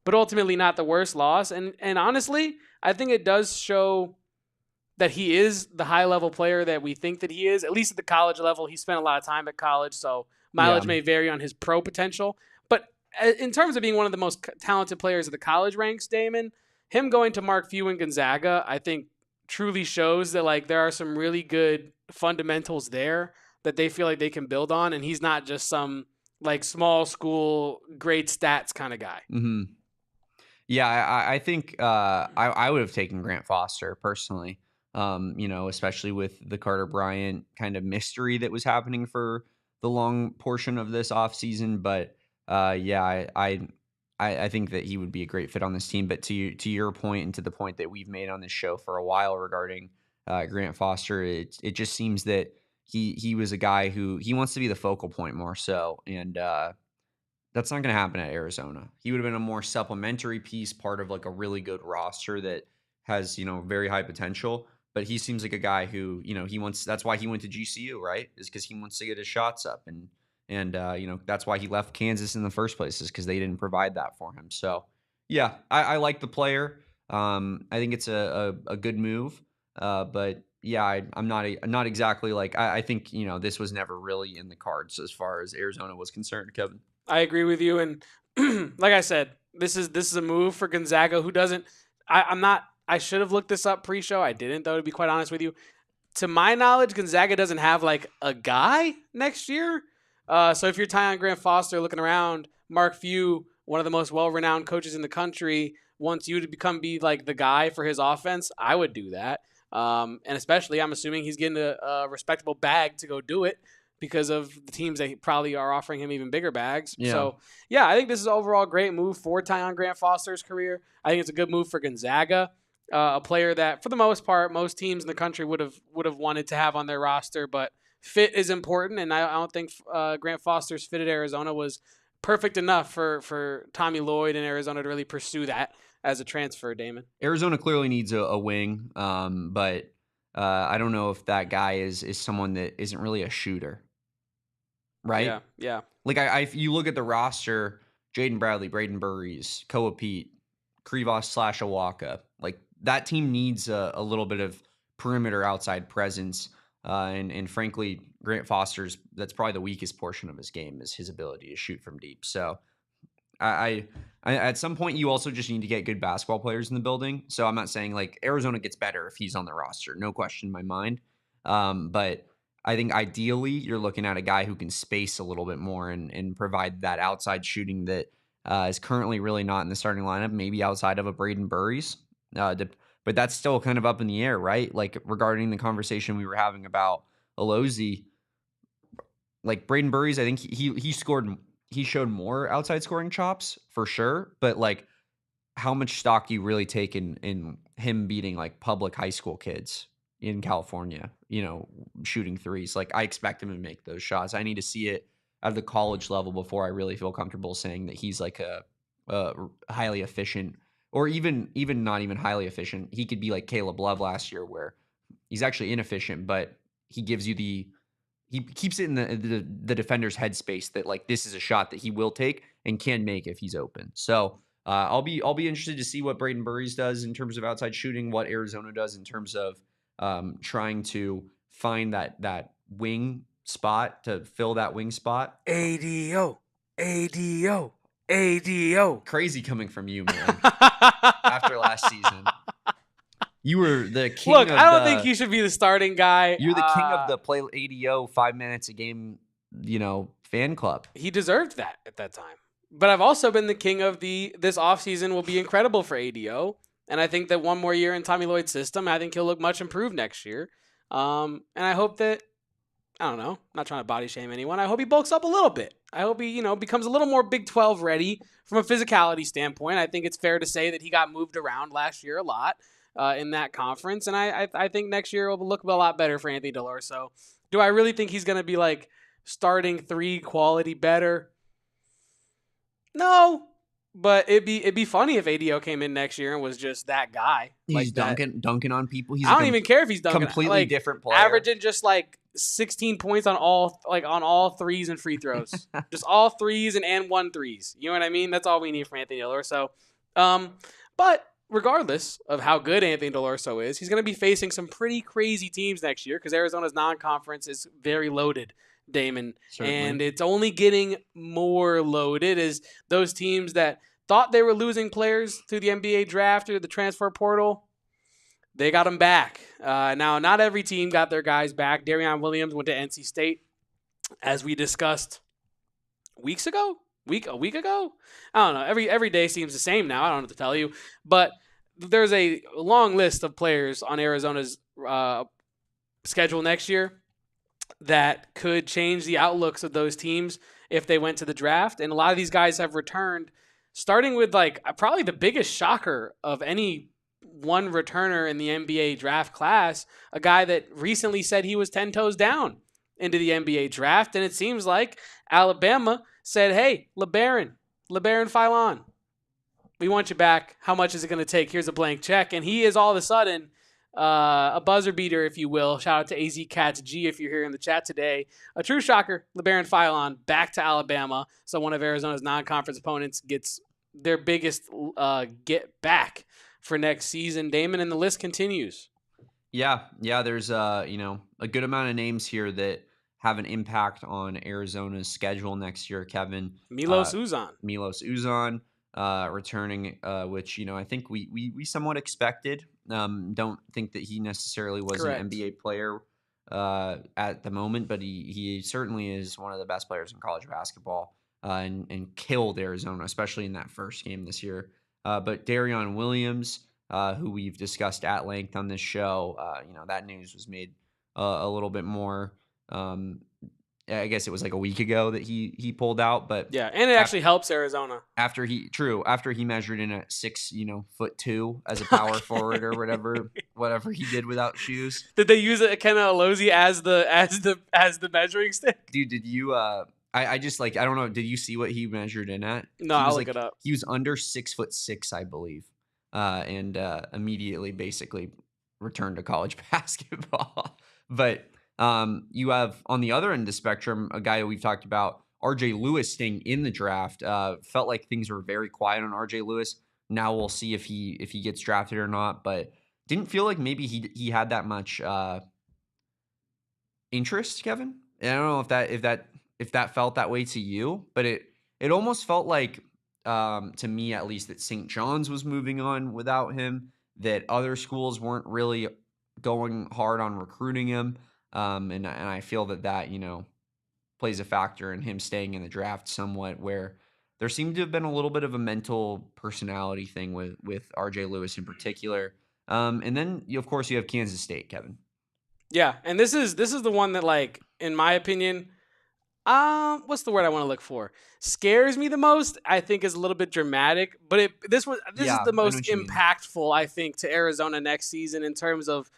but ultimately not the worst loss. And honestly, I think it does show that he is the high level player that we think that he is, at least at the college level. He spent a lot of time at college, so mileage may vary on his pro potential. But in terms of being one of the most talented players of the college ranks, Damon, him going to Mark Few and Gonzaga, I think truly shows that like there are some really good fundamentals there that they feel like they can build on, and he's not just some like small school great stats kind of guy. Mm-hmm. Yeah, I think I would have taken Grant Foster personally. Especially with the Carter Bryant kind of mystery that was happening for the long portion of this offseason. But I think that he would be a great fit on this team. But to your point and to the point that we've made on this show for a while regarding Grant Foster, it just seems that he was a guy who he wants to be the focal point more so. And that's not going to happen at Arizona. He would have been a more supplementary piece, part of like a really good roster that has, very high potential. But he seems like a guy who, that's why he went to GCU, right? Is because he wants to get his shots up. And that's why he left Kansas in the first place, is because they didn't provide that for him. So, yeah, I like the player. I think it's a good move. But, yeah, I'm not exactly like – I think, this was never really in the cards as far as Arizona was concerned, Kevin. I agree with you. And like I said, this is a move for Gonzaga who doesn't – I should have looked this up pre-show. I didn't, though, to be quite honest with you. To my knowledge, Gonzaga doesn't have, like, a guy next year. So if you're Tyon Grant Foster looking around, Mark Few, one of the most well-renowned coaches in the country, wants you to be, like, the guy for his offense, I would do that. And especially, I'm assuming he's getting a respectable bag to go do it because of the teams that probably are offering him even bigger bags. Yeah. So, yeah, I think this is overall a great move for Tyon Grant Foster's career. I think it's a good move for Gonzaga. A player that, for the most part, most teams in the country would have wanted to have on their roster, but fit is important, and I don't think Grant Foster's fit at Arizona was perfect enough for Tommy Lloyd and Arizona to really pursue that as a transfer, Damon. Arizona clearly needs a wing, but I don't know if that guy is someone that isn't really a shooter, right? Yeah, yeah. Like if you look at the roster, Jaden Bradley, Braden Burries, Koa Pete, Krivos/Awaka, like that team needs a little bit of perimeter outside presence. And frankly, Grant Foster's, that's probably the weakest portion of his game, is his ability to shoot from deep. So I at some point you also just need to get good basketball players in the building. So I'm not saying like Arizona gets better if he's on the roster, no question in my mind. But I think ideally you're looking at a guy who can space a little bit more and provide that outside shooting that is currently really not in the starting lineup, maybe outside of a Braden Burries. But that's still kind of up in the air, right? Like regarding the conversation we were having about Alozie, like Braden Burries, I think he showed more outside scoring chops for sure, but like how much stock do you really take in him beating like public high school kids in California, shooting threes? Like I expect him to make those shots. I need to see it at the college level before I really feel comfortable saying that he's like a highly efficient, or even not even highly efficient. He could be like Caleb Love last year, where he's actually inefficient, but he gives you he keeps it in the defender's headspace that like this is a shot that he will take and can make if he's open. So I'll be interested to see what Braden Burries does in terms of outside shooting, what Arizona does in terms of trying to find that wing spot, to fill that wing spot. ADO, ADO, ADO. Crazy coming from you, man. After last season. You were the king. Look, I don't think he should be the starting guy. You're the king of the play ADO 5 minutes a game, fan club. He deserved that at that time. But I've also been the king of this offseason will be incredible for ADO. And I think that one more year in Tommy Lloyd's system, I think he'll look much improved next year. And I hope that, I don't know, I'm not trying to body shame anyone. I hope he bulks up a little bit. I hope he, becomes a little more Big 12 ready from a physicality standpoint. I think it's fair to say that he got moved around last year a lot. In that conference, and I think next year will look a lot better for Anthony Delorso. Do I really think he's going to be like starting 3 quality better? No, but it'd be funny if ADO came in next year and was just that guy. He's dunking on people. I don't even care if he's dunking. Completely different player, averaging just like 16 points on all threes and free throws, just all threes and 1 threes. You know what I mean? That's all we need from Anthony Delorso. But regardless of how good Anthony Delorso is, he's going to be facing some pretty crazy teams next year because Arizona's non-conference is very loaded, Damon. Certainly. And it's only getting more loaded as those teams that thought they were losing players through the NBA draft or the transfer portal, they got them back. Now, not every team got their guys back. Darion Williams went to NC State, as we discussed a week ago? I don't know. Every day seems the same now. I don't know what to tell you. But there's a long list of players on Arizona's schedule next year that could change the outlooks of those teams if they went to the draft. And a lot of these guys have returned, starting with like probably the biggest shocker of any one returner in the NBA draft class, a guy that recently said he was 10 toes down into the NBA draft. And it seems like Alabama said, hey, LeBaron Philon, we want you back. How much is it going to take? Here's a blank check. And he is all of a sudden a buzzer beater, if you will. Shout out to AZ Cats G if you're here in the chat today. A true shocker, LeBaron Philon back to Alabama. So one of Arizona's non-conference opponents gets their biggest get back for next season. Damon, and the list continues. Yeah, there's a good amount of names here that have an impact on Arizona's schedule next year, Kevin. Milos Uzan, returning, which, I think we somewhat expected. Don't think that he necessarily was Correct. An NBA player at the moment, but he certainly is one of the best players in college basketball and killed Arizona, especially in that first game this year. But Darion Williams, who we've discussed at length on this show, that news was made a little bit more I guess it was like a week ago that he pulled out, but yeah, and it actually helps Arizona after he measured in at 6'2" as a power forward or whatever he did without shoes. Did they use Ikenna Alozie as the measuring stick? Dude, did you I just I don't know, did you see what he measured in at? No, I'll look it up. He was under 6'6", I believe. And immediately basically return to college basketball. But you have on the other end of the spectrum a guy we've talked about, RJ Lewis, staying in the draft. Felt like things were very quiet on RJ Lewis. Now we'll see if he gets drafted or not, but didn't feel like maybe he had that much interest, Kevin. And I don't know if that felt that way to you, but it almost felt like to me at least that St. John's was moving on without him, that other schools weren't really going hard on recruiting him, and I feel that plays a factor in him staying in the draft somewhat, where there seemed to have been a little bit of a mental personality thing with RJ Lewis in particular. And then of course you have Kansas State, Kevin. Yeah, and this is the one that, like, in my opinion, what's the word I want to look for? Scares me the most. I think is a little bit dramatic, but this is the most impactful, I think, to Arizona next season in terms of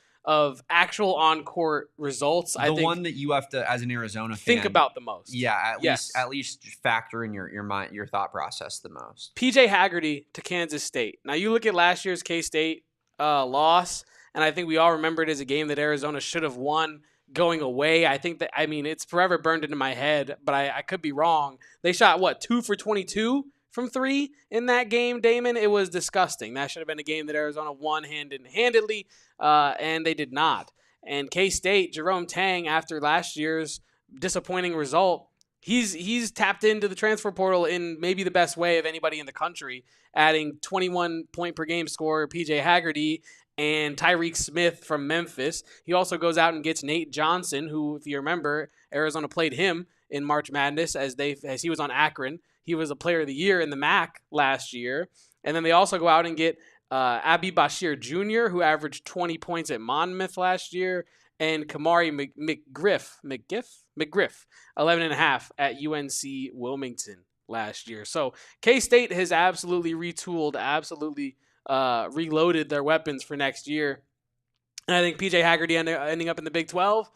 actual on-court results. The one that you have to, as an Arizona fan, think about the most. Yeah, at least factor in your mind, your thought process the most. PJ Haggerty to Kansas State. Now you look at last year's K-State loss, and I think we all remember it as a game that Arizona should have won going away. I think it's forever burned into my head, but I could be wrong. They shot 2 for 22 from 3 in that game, Damon. It was disgusting. That should have been a game that Arizona won handedly, and they did not. And K-State, Jerome Tang, after last year's disappointing result, he's tapped into the transfer portal in maybe the best way of anybody in the country, adding 21 point per game scorer PJ Haggerty and Tyreek Smith from Memphis. He also goes out and gets Nate Johnson, who, if you remember, Arizona played him in March Madness as he was on Akron. He was a player of the year in the MAC last year. And then they also go out and get Abi Bashir Jr., who averaged 20 points at Monmouth last year, and Kamari McGriff, 11.5 at UNC Wilmington last year. So K-State has absolutely retooled, absolutely reloaded their weapons for next year. And I think PJ Haggerty ending up in the Big 12,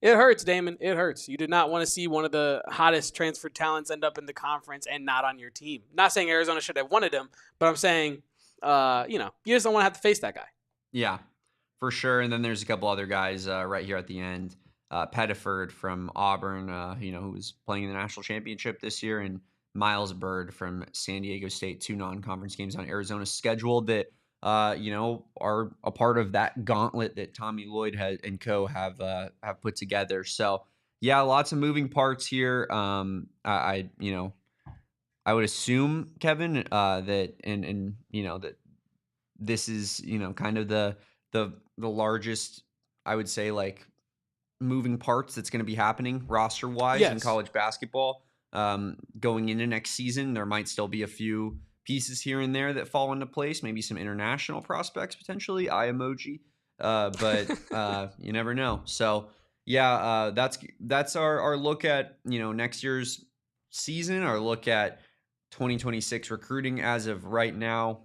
it hurts, Damon. It hurts. You did not want to see one of the hottest transfer talents end up in the conference and not on your team. Not saying Arizona should have wanted him, but I'm saying, you just don't want to have to face that guy. Yeah, for sure. And then there's a couple other guys right here at the end. Pettiford from Auburn, who was playing in the national championship this year, and Miles Bird from San Diego State, 2 non-conference games on Arizona's schedule that, are a part of that gauntlet that Tommy Lloyd and co have put together. So yeah, lots of moving parts here. I would assume, Kevin, that that this is kind of the largest, I would say, like, moving parts that's going to be happening roster wise in college basketball. Going into next season, there might still be a few pieces here and there that fall into place, maybe some international prospects potentially, eye emoji, but you never know. So yeah, that's our look at next year's season, our look at 2026 recruiting as of right now.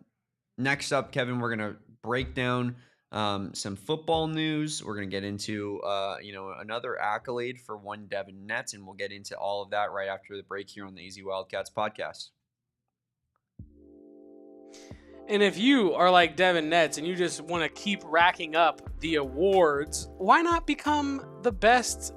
Next up, Kevin, we're gonna break down some football news. We're going to get into, another accolade for one Devyn Netz, and we'll get into all of that right after the break here on the Easy Wildcats podcast. And if you are like Devyn Netz and you just want to keep racking up the awards, why not become the best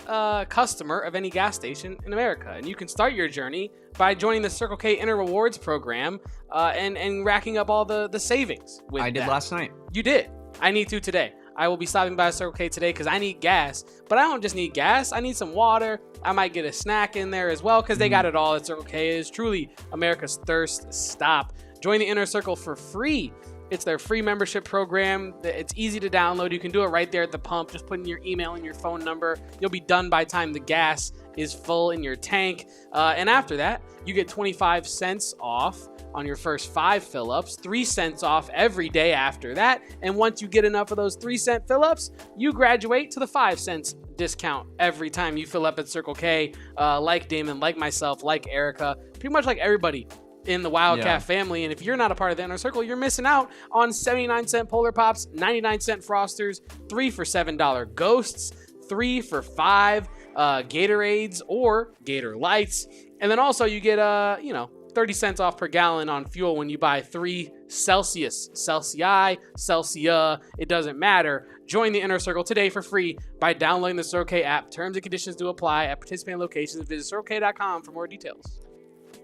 customer of any gas station in America? And you can start your journey by joining the Circle K Inner Rewards program and racking up all the savings. I did last night. You did. I need to today. I will be stopping by Circle K today because I need gas. But I don't just need gas. I need some water. I might get a snack in there as well because they got it all at Circle K. It is truly America's thirst stop. Join the Inner Circle for free. It's their free membership program. It's easy to download. You can do it right there at the pump. Just put in your email and your phone number. You'll be done by the time the gas is full in your tank. And after that, you get 25 cents off on your first 5 fill-ups, 3 cents off every day after that. And once you get enough of those 3-cent fill-ups, you graduate to the 5 cents discount every time you fill up at Circle K. Like Damon, like myself, like Erica, pretty much like everybody in the Wildcat family. And if you're not a part of the Inner Circle, you're missing out on 79-cent Polar Pops, 99-cent Frosters, 3 for $7 Ghosts, 3 for $5 Gatorades or Gator Lights. And then also you get 30 cents off per gallon on fuel when you buy 3 Celsius, Celsius, Celsia, it doesn't matter. Join the Inner Circle today for free by downloading the Circle K app. Terms and conditions do apply at participating locations. Visit CircleK.com for more details.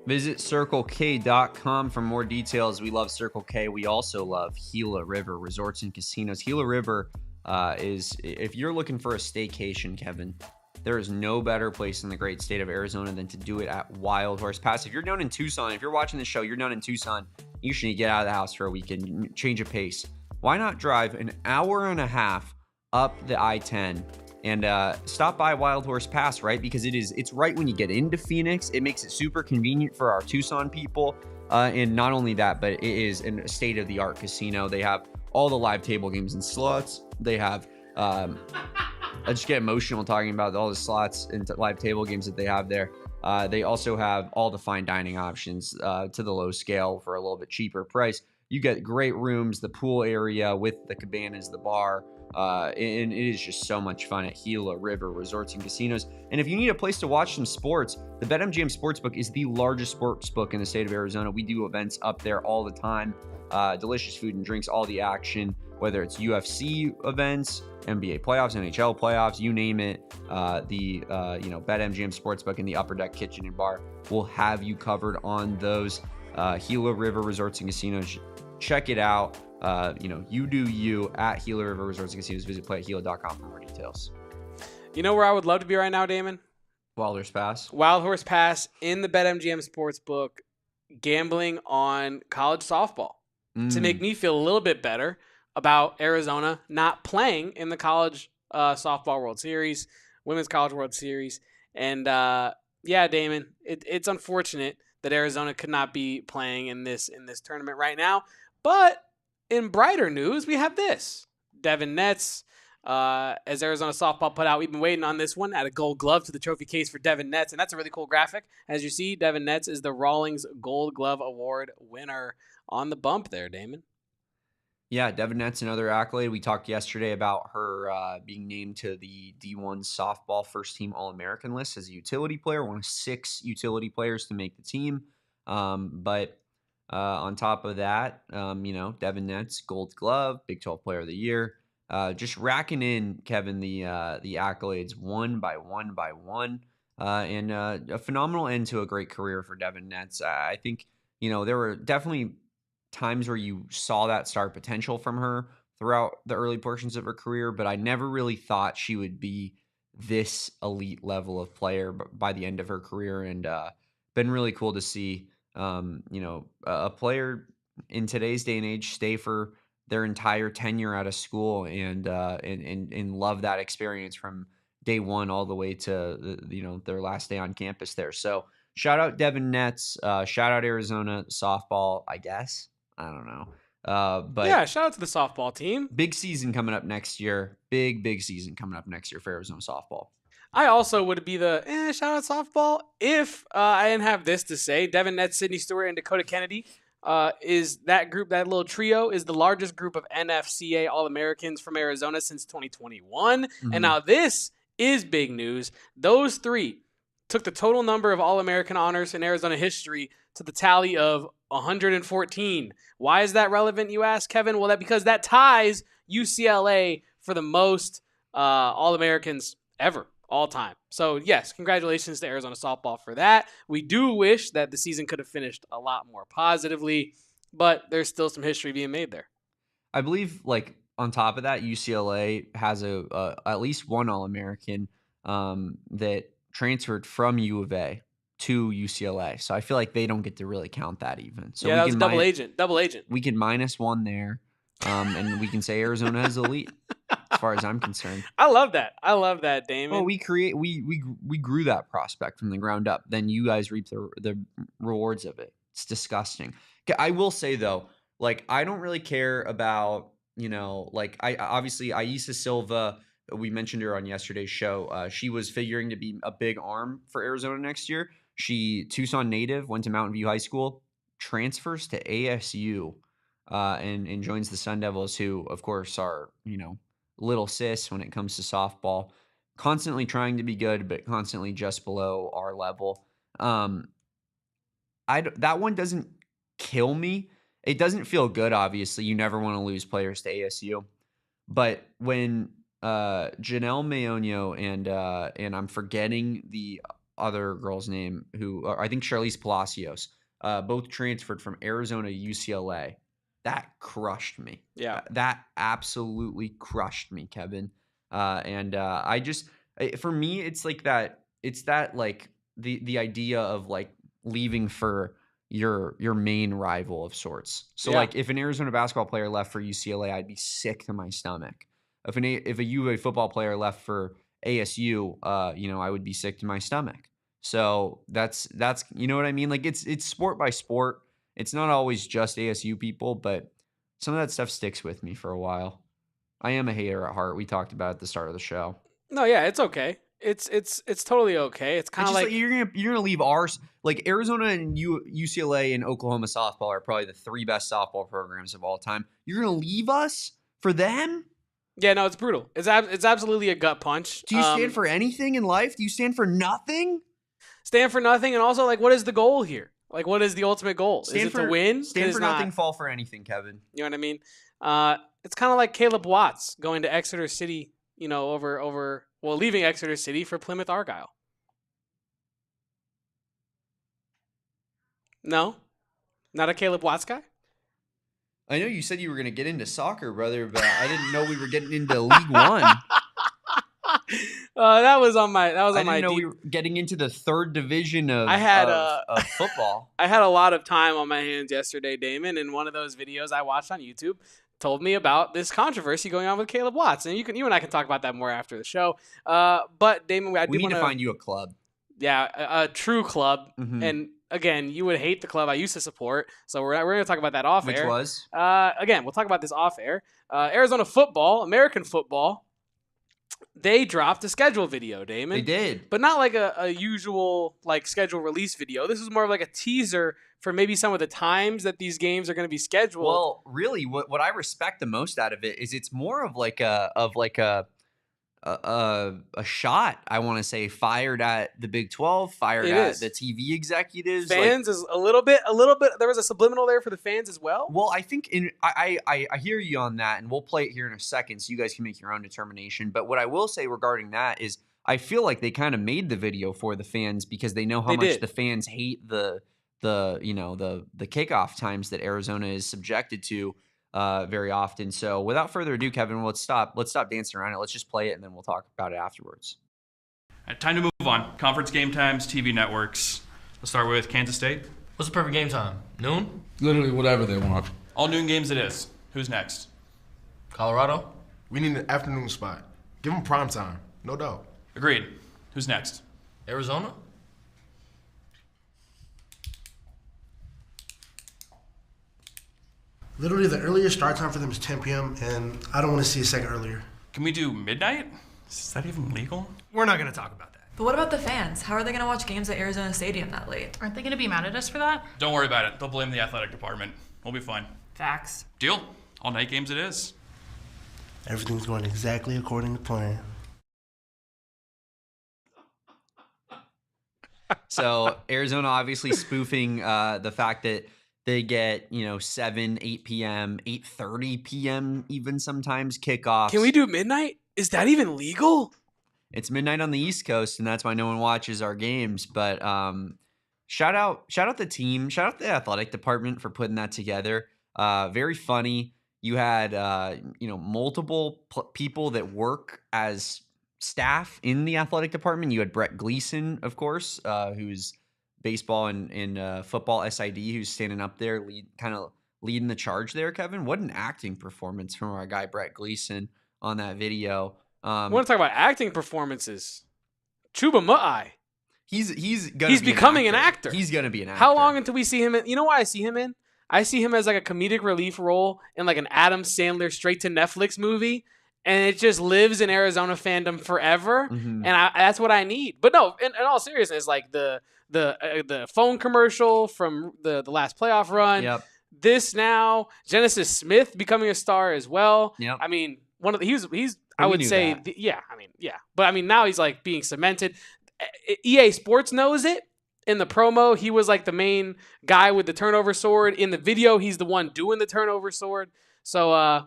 Visit CircleK.com for more details. We love Circle K. We also love Gila River Resorts and Casinos. Gila River is, if you're looking for a staycation, Kevin, there is no better place in the great state of Arizona than to do it at Wild Horse Pass. If you're down in Tucson, if you're watching the show, you're down in Tucson, you should get out of the house for a weekend, change of pace. Why not drive an hour and a half up the I-10 and stop by Wild Horse Pass, right? Because it's right when you get into Phoenix. It makes it super convenient for our Tucson people. And not only that, but it is a state-of-the-art casino. They have all the live table games and slots. They have... I just get emotional talking about all the slots and live table games that they have there. They also have all the fine dining options to the low scale for a little bit cheaper price. You get great rooms, the pool area with the cabanas, the bar, and it is just so much fun at Gila River Resorts and Casinos. And if you need a place to watch some sports, the BetMGM Sportsbook is the largest sportsbook in the state of Arizona. We do events up there all the time. Delicious food and drinks, all the action, whether it's UFC events, NBA playoffs, NHL playoffs, you name it. BetMGM Sportsbook and the Upper Deck Kitchen and Bar will have you covered on those. Gila River Resorts and Casinos. Check it out. You do you at Gila River Resorts and Casinos. Visit playatgila.com for more details. You know where I would love to be right now, Damon? Wild Horse Pass. Wild Horse Pass in the BetMGM Sportsbook, gambling on college softball to make me feel a little bit better about Arizona not playing in the college softball World Series, Women's College World Series. And Damon, it's unfortunate that Arizona could not be playing in this tournament right now. But in brighter news, we have this. Devyn Netz, as Arizona softball put out, we've been waiting on this one, add a gold glove to the trophy case for Devyn Netz. And that's a really cool graphic. As you see, Devyn Netz is the Rawlings Gold Glove Award winner on the bump there, Damon. Yeah, Devyn Netz, another accolade. We talked yesterday about her being named to the D1 softball first team All-American list as a utility player, one of 6 utility players to make the team. But on top of that, Devyn Netz, Gold Glove, Big 12 Player of the Year, just racking in, Kevin, the accolades one by one, and a phenomenal end to a great career for Devyn Netz. I think there were definitely times where you saw that star potential from her throughout the early portions of her career, but I never really thought she would be this elite level of player by the end of her career. And been really cool to see, a player in today's day and age stay for their entire tenure out of school and love that experience from day one all the way to their last day on campus there. So shout out Devyn Netz, shout out Arizona softball, I guess. I don't know. But yeah, shout out to the softball team. Big season coming up next year. Big season coming up next year for Arizona softball. I also would be the shout out softball if I didn't have this to say. Devyn Netz, Sydney Stewart, and Dakota Kennedy is that group, that little trio, is the largest group of NFCA All-Americans from Arizona since 2021. Mm-hmm. And now this is big news. Those 3 took the total number of All-American honors in Arizona history to the tally of 114. Why is that relevant, you ask, Kevin? Well, because that ties UCLA for the most All-Americans ever, all time. So, yes, congratulations to Arizona softball for that. We do wish that the season could have finished a lot more positively, but there's still some history being made there. I believe, on top of that, UCLA has at least one All-American that transferred from U of A to UCLA. So I feel like they don't get to really count that even. So that was double agent. We can -1 there, and we can say Arizona is elite as far as I'm concerned. I love that, Damon. Well, we grew that prospect from the ground up. Then you guys reap the rewards of it. It's disgusting. I will say though, I don't really care about, obviously Aisa Silva, we mentioned her on yesterday's show. She was figuring to be a big arm for Arizona next year. She, Tucson native, went to Mountain View High School, transfers to ASU, and joins the Sun Devils, who, of course, are, little sis when it comes to softball. Constantly trying to be good, but constantly just below our level. That one doesn't kill me it doesn't feel good. Obviously, you never want to lose players to ASU, but when Janelle Mayoño and I'm forgetting the other girl's name, who I think Charlize Palacios, both transferred from Arizona to UCLA. That crushed me. Yeah. That absolutely crushed me, Kevin. I just, for me, it's like that. It's that like the idea of like leaving for your main rival of sorts. So like if an Arizona basketball player left for UCLA, I'd be sick to my stomach. If a UVA football player left for ASU, I would be sick to my stomach. So that's you know what I mean? Like it's sport by sport. It's not always just ASU people, but some of that stuff sticks with me for a while. I am a hater at heart. We talked about it at the start of the show. No, yeah, it's okay. It's totally okay. It's kind of like you're gonna leave ours, like Arizona and UCLA and Oklahoma softball are probably the 3 best softball programs of all time. You're gonna leave us for them? Yeah, no, it's brutal. It's absolutely a gut punch. Do you stand for anything in life? Do you stand for nothing? Stand for nothing, and also like, what is the goal here? Like, what is the ultimate goal? Is it to win? Stand for nothing, fall for anything, Kevin. You know what I mean? It's kind of like Caleb Watts going to Exeter City, leaving Exeter City for Plymouth Argyle. No? Not a Caleb Watts guy? I know you said you were going to get into soccer, brother, but I didn't know we were getting into League One. That was on my. I didn't know we were getting into the 3rd division of football. I had a lot of time on my hands yesterday, Damon, and one of those videos I watched on YouTube told me about this controversy going on with Caleb Watts, and you and I can talk about that more after the show. But Damon, we need to find you a club. Yeah, a true club, and again, you would hate the club I used to support, so we're going to talk about that off air. Which was? Again, we'll talk about this off air. Arizona football, American football. They dropped a schedule video, Damon. They did. But not like a usual like schedule release video. This was more of like a teaser for maybe some of the times that these games are going to be scheduled. Well, really, what I respect the most out of it is it's more of like a shot, I want to say, fired at the Big 12, fired at the TV executives. Fans is a little bit. There was a subliminal there for the fans as well. Well, I think I hear you on that, and we'll play it here in a second so you guys can make your own determination. But what I will say regarding that is I feel like they kind of made the video for the fans because they know how much the fans hate the kickoff times that Arizona is subjected to very often. So without further ado, Kevin, let's stop dancing around it. Let's just play it, and then we'll talk about it afterwards. All right, time to move on. Conference game times, TV networks. Let's start with Kansas State. What's the perfect game time? Noon? Literally whatever they want. All noon games it is. Who's next? Colorado? We need an afternoon spot. Give them prime time. No doubt. Agreed. Who's next? Arizona? Literally, the earliest start time for them is 10 p.m., and I don't want to see a second earlier. Can we do midnight? Is that even legal? We're not going to talk about that. But what about the fans? How are they going to watch games at Arizona Stadium that late? Aren't they going to be mad at us for that? Don't worry about it. They'll blame the athletic department. We'll be fine. Facts. Deal. All night games it is. Everything's going exactly according to plan. So Arizona obviously spoofing the fact that they get 7, 8 p.m., 8:30 p.m. even sometimes kickoffs. Can we do midnight? Is that even legal? It's midnight on the East Coast, and that's why no one watches our games. But shout out the team, shout out the athletic department for putting that together. Very funny. You had multiple people that work as staff in the athletic department. You had Brett Gleason, of course, who's baseball and football SID, who's standing up there, leading the charge there. Kevin, what an acting performance from our guy Brett Gleason on that video. I want to talk about acting performances. Chuba Mu'ai. He's becoming an actor. He's gonna be an actor. How long until we see him in? You know what I see him in? I see him as like a comedic relief role in like an Adam Sandler straight to Netflix movie, and it just lives in Arizona fandom forever. Mm-hmm. And that's what I need. But no, in all seriousness, like the phone commercial from the last playoff run. Yep. This now, Genesis Smith becoming a star as well. Yep. I mean, he's I would say yeah. But I mean now he's like being cemented. EA Sports knows it, In the promo, he was like the main guy with the turnover sword. In the video, he's the one doing the turnover sword. So,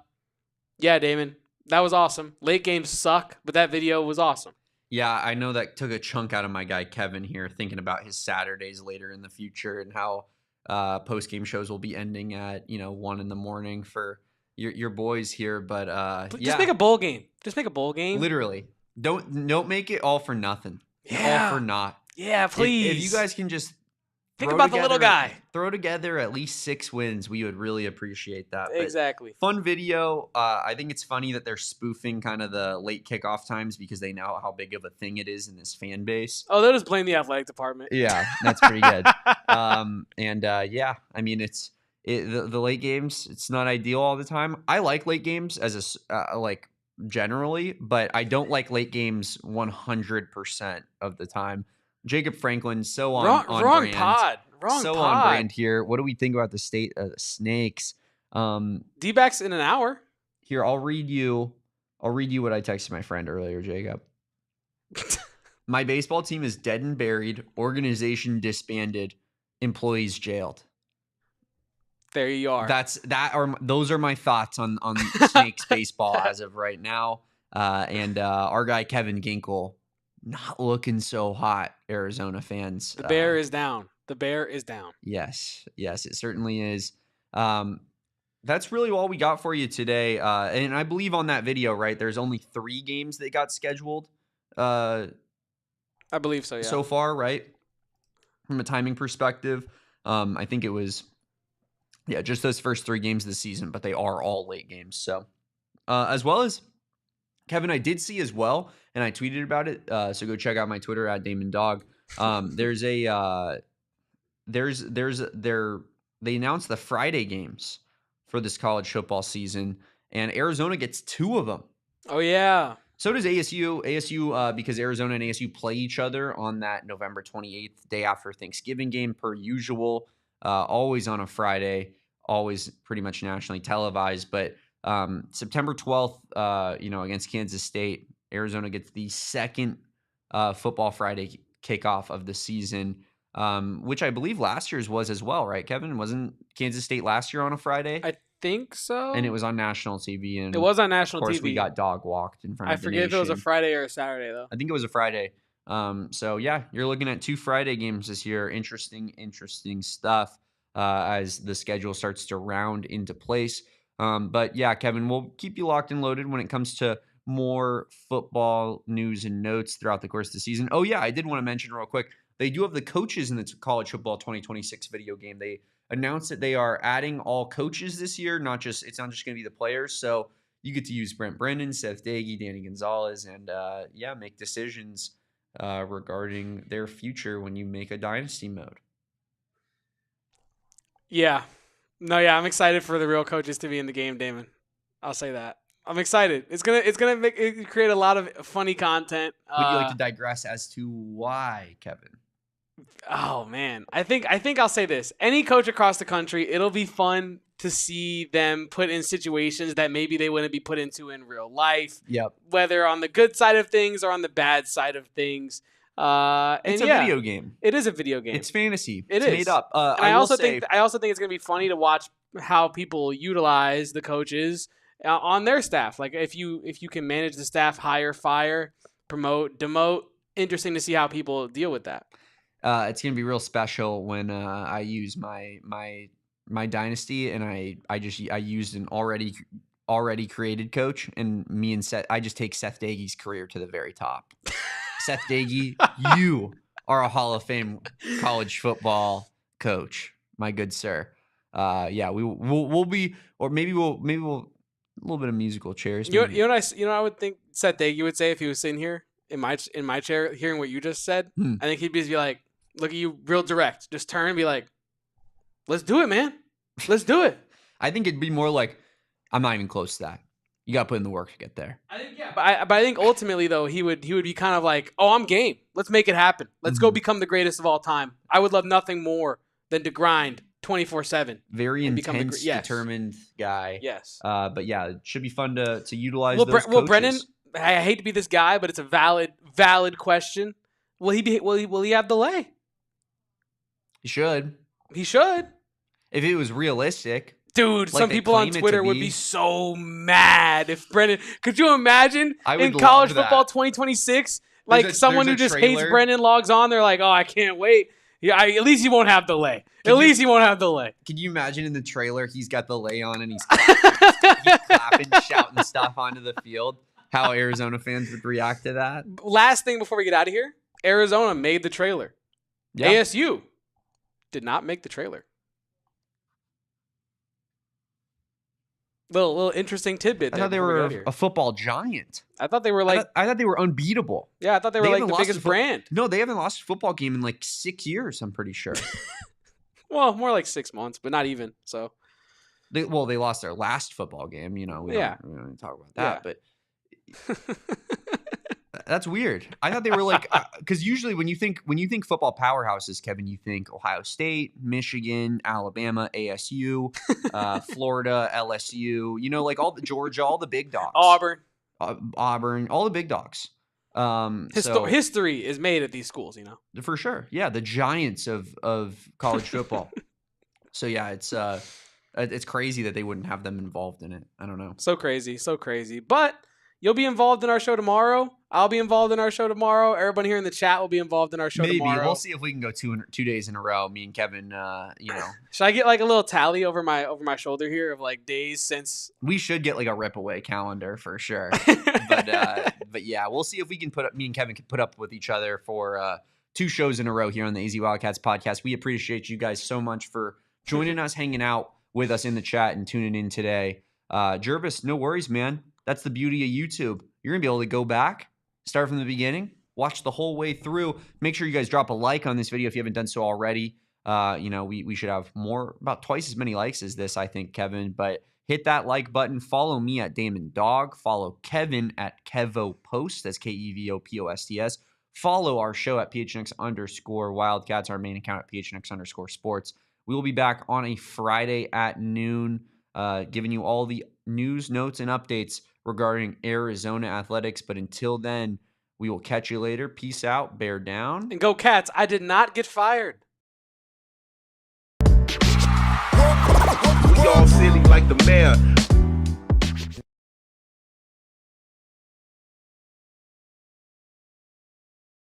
yeah, Damon, that was awesome. Late games suck, but that video was awesome. Yeah, I know that took a chunk out of my guy Kevin here, thinking about his Saturdays later in the future and how post-game shows will be ending at 1 a.m. for your boys here. But Just make a bowl game. Just make a bowl game. Literally, don't make it all for nothing. Yeah. All for naught. Yeah, please. If you guys can just think about the little guy. Throw together at least 6 wins, we would really appreciate that. But Exactly. fun video. I think it's funny that they're spoofing kind of the late kickoff times because they know how big of a thing it is in this fan base. Oh, they'll just blame the athletic department. Yeah, that's pretty good. Yeah, I mean, the late games. It's not ideal all the time. I like late games as generally, but I don't like late games 100% of the time. Jacob Franklin, so on wrong brand. pod. Wrong so pod. on brand here. What do we think about the state of the Snakes? D-backs in an hour. Here, I'll read you what I texted my friend earlier, Jacob. My baseball team is dead and buried. Organization disbanded. Employees jailed. There you are. Those are my thoughts on Snakes baseball as of right now. And our guy Kevin Ginkle, not looking so hot, Arizona fans. The bear is down. The bear is down. Yes, it certainly is. That's really all we got for you today. And I believe on that video, right, there's only 3 games that got scheduled. I believe so, yeah. So far, right? From a timing perspective, I think it was, just those first 3 games of the season, but they are all late games. So, as well as Kevin, I did see as well, and I tweeted about it. So go check out my Twitter at Damon Dog. They announced the Friday games for this college football season, and Arizona gets 2 of them. Oh yeah. So does ASU. ASU, because Arizona and ASU play each other on that November 28th, day after Thanksgiving game, per usual. Always on a Friday, always pretty much nationally televised. But September 12th, against Kansas State, Arizona gets the second Football Friday kickoff of the season, which I believe last year's was as well, right, Kevin? Wasn't Kansas State last year on a Friday? I think so. And it was on national TV. And it was on national TV. Of course, we got dog walked in front of the nation. I forget if it was a Friday or a Saturday, though. I think it was a Friday. So, yeah, you're looking at 2 Friday games this year. Interesting stuff as the schedule starts to round into place. But, yeah, Kevin, we'll keep you locked and loaded when it comes to more football news and notes throughout the course of the season. Oh, yeah, I did want to mention real quick, they do have the coaches in the college football 2026 video game. They announced that they are adding all coaches this year. It's not just going to be the players. So you get to use Brent Brennan, Seth Dagey, Danny Gonzalez, and make decisions regarding their future when you make a dynasty mode. Yeah. No, yeah, I'm excited for the real coaches to be in the game, Damon. I'll say that. I'm excited. It's gonna create a lot of funny content. Would you like to digress as to why, Kevin? Oh man, I think I'll say this. Any coach across the country, it'll be fun to see them put in situations that maybe they wouldn't be put into in real life. Yep. Whether on the good side of things or on the bad side of things. It's a video game. It is a video game. It's fantasy. It's made up. I also think it's gonna be funny to watch how people utilize the coaches on their staff. Like if you can manage the staff, hire, fire, promote, demote. Interesting to see how people deal with that. It's gonna be real special when I use my dynasty and I used an already created coach, and me and Seth, I just take Seth Dagey's career to the very top. Seth Dagey, you are a Hall of Fame college football coach, my good sir. We'll be, or maybe we'll a little bit of musical chairs. You know what I would think Seth Dagey would say if he was sitting here in my chair hearing what you just said. I think he'd be like, look at you real direct. Just turn and be like, let's do it, man. Let's do it. I think it'd be more like, I'm not even close to that. You got to put in the work to get there. I think, yeah. But I think ultimately, though, he would be kind of like, oh, I'm game. Let's make it happen. Let's go become the greatest of all time. I would love nothing more than to grind 24/7. Very intense, determined guy. Yes. But yeah, it should be fun to utilize those coaches. Well, Brennan, I hate to be this guy, but it's a valid question. Will he have delay? He should. He should. If it was realistic. Dude, Like some they people on claim it to Twitter would be. be so mad if Brennan. Could you imagine I would in college love that. football 2026, like someone who there's just a hates trailer. Brennan logs on? They're like, oh, I can't wait. Yeah, at least he won't have delay. At least he won't have delay. Can you imagine in the trailer, he's got the lay on and he's clapping, shouting stuff onto the field? How Arizona fans would react to that? Last thing before we get out of here, Arizona made the trailer. Yeah. ASU did not make the trailer. Little interesting tidbit I there. thought they before we get were out of here. a football giant. I thought they were like, I thought they were unbeatable. yeah, I thought they were like haven't the lost biggest a brand. No, they haven't lost a football game in like 6 years, I'm pretty sure. Well, more like 6 months, but not even. So They lost their last football game. We don't talk about that, but that's weird. I thought they were like, because usually when you think football powerhouses, Kevin, you think Ohio State, Michigan, Alabama, ASU, Florida, LSU. Like all the Georgia, all the big dogs. Auburn, all the big dogs. History is made at these schools, For sure. Yeah, the giants of college football. So yeah, it's crazy that they wouldn't have them involved in it. I don't know. So crazy. But you'll be involved in our show tomorrow. I'll be involved in our show tomorrow. Everybody here in the chat will be involved in our show tomorrow. Maybe we'll see if we can go 2 days in a row. Me and Kevin, Should I get like a little tally over my shoulder here of like days since? We should get like a rip away calendar for sure. But yeah, we'll see if we can me and Kevin can put up with each other for 2 shows in a row here on the AZ Wildcats podcast. We appreciate you guys so much for joining us, hanging out with us in the chat and tuning in today. Jervis, no worries, man. That's the beauty of YouTube. You're going to be able to go back, start from the beginning, watch the whole way through. Make sure you guys drop a like on this video if you haven't done so already. We should have about twice as many likes as this, I think, Kevin. But hit that like button. Follow me at Damon Dog. Follow Kevin at KevoPost. That's KEVOPOSTS. Follow our show at PHNX_Wildcats, our main account at PHNX_Sports. We will be back on a Friday at noon, giving you all the news, notes, and updates regarding Arizona athletics. But until then, we will catch you later. Peace out. Bear down. And go Cats. I did not get fired. We all silly like the mayor.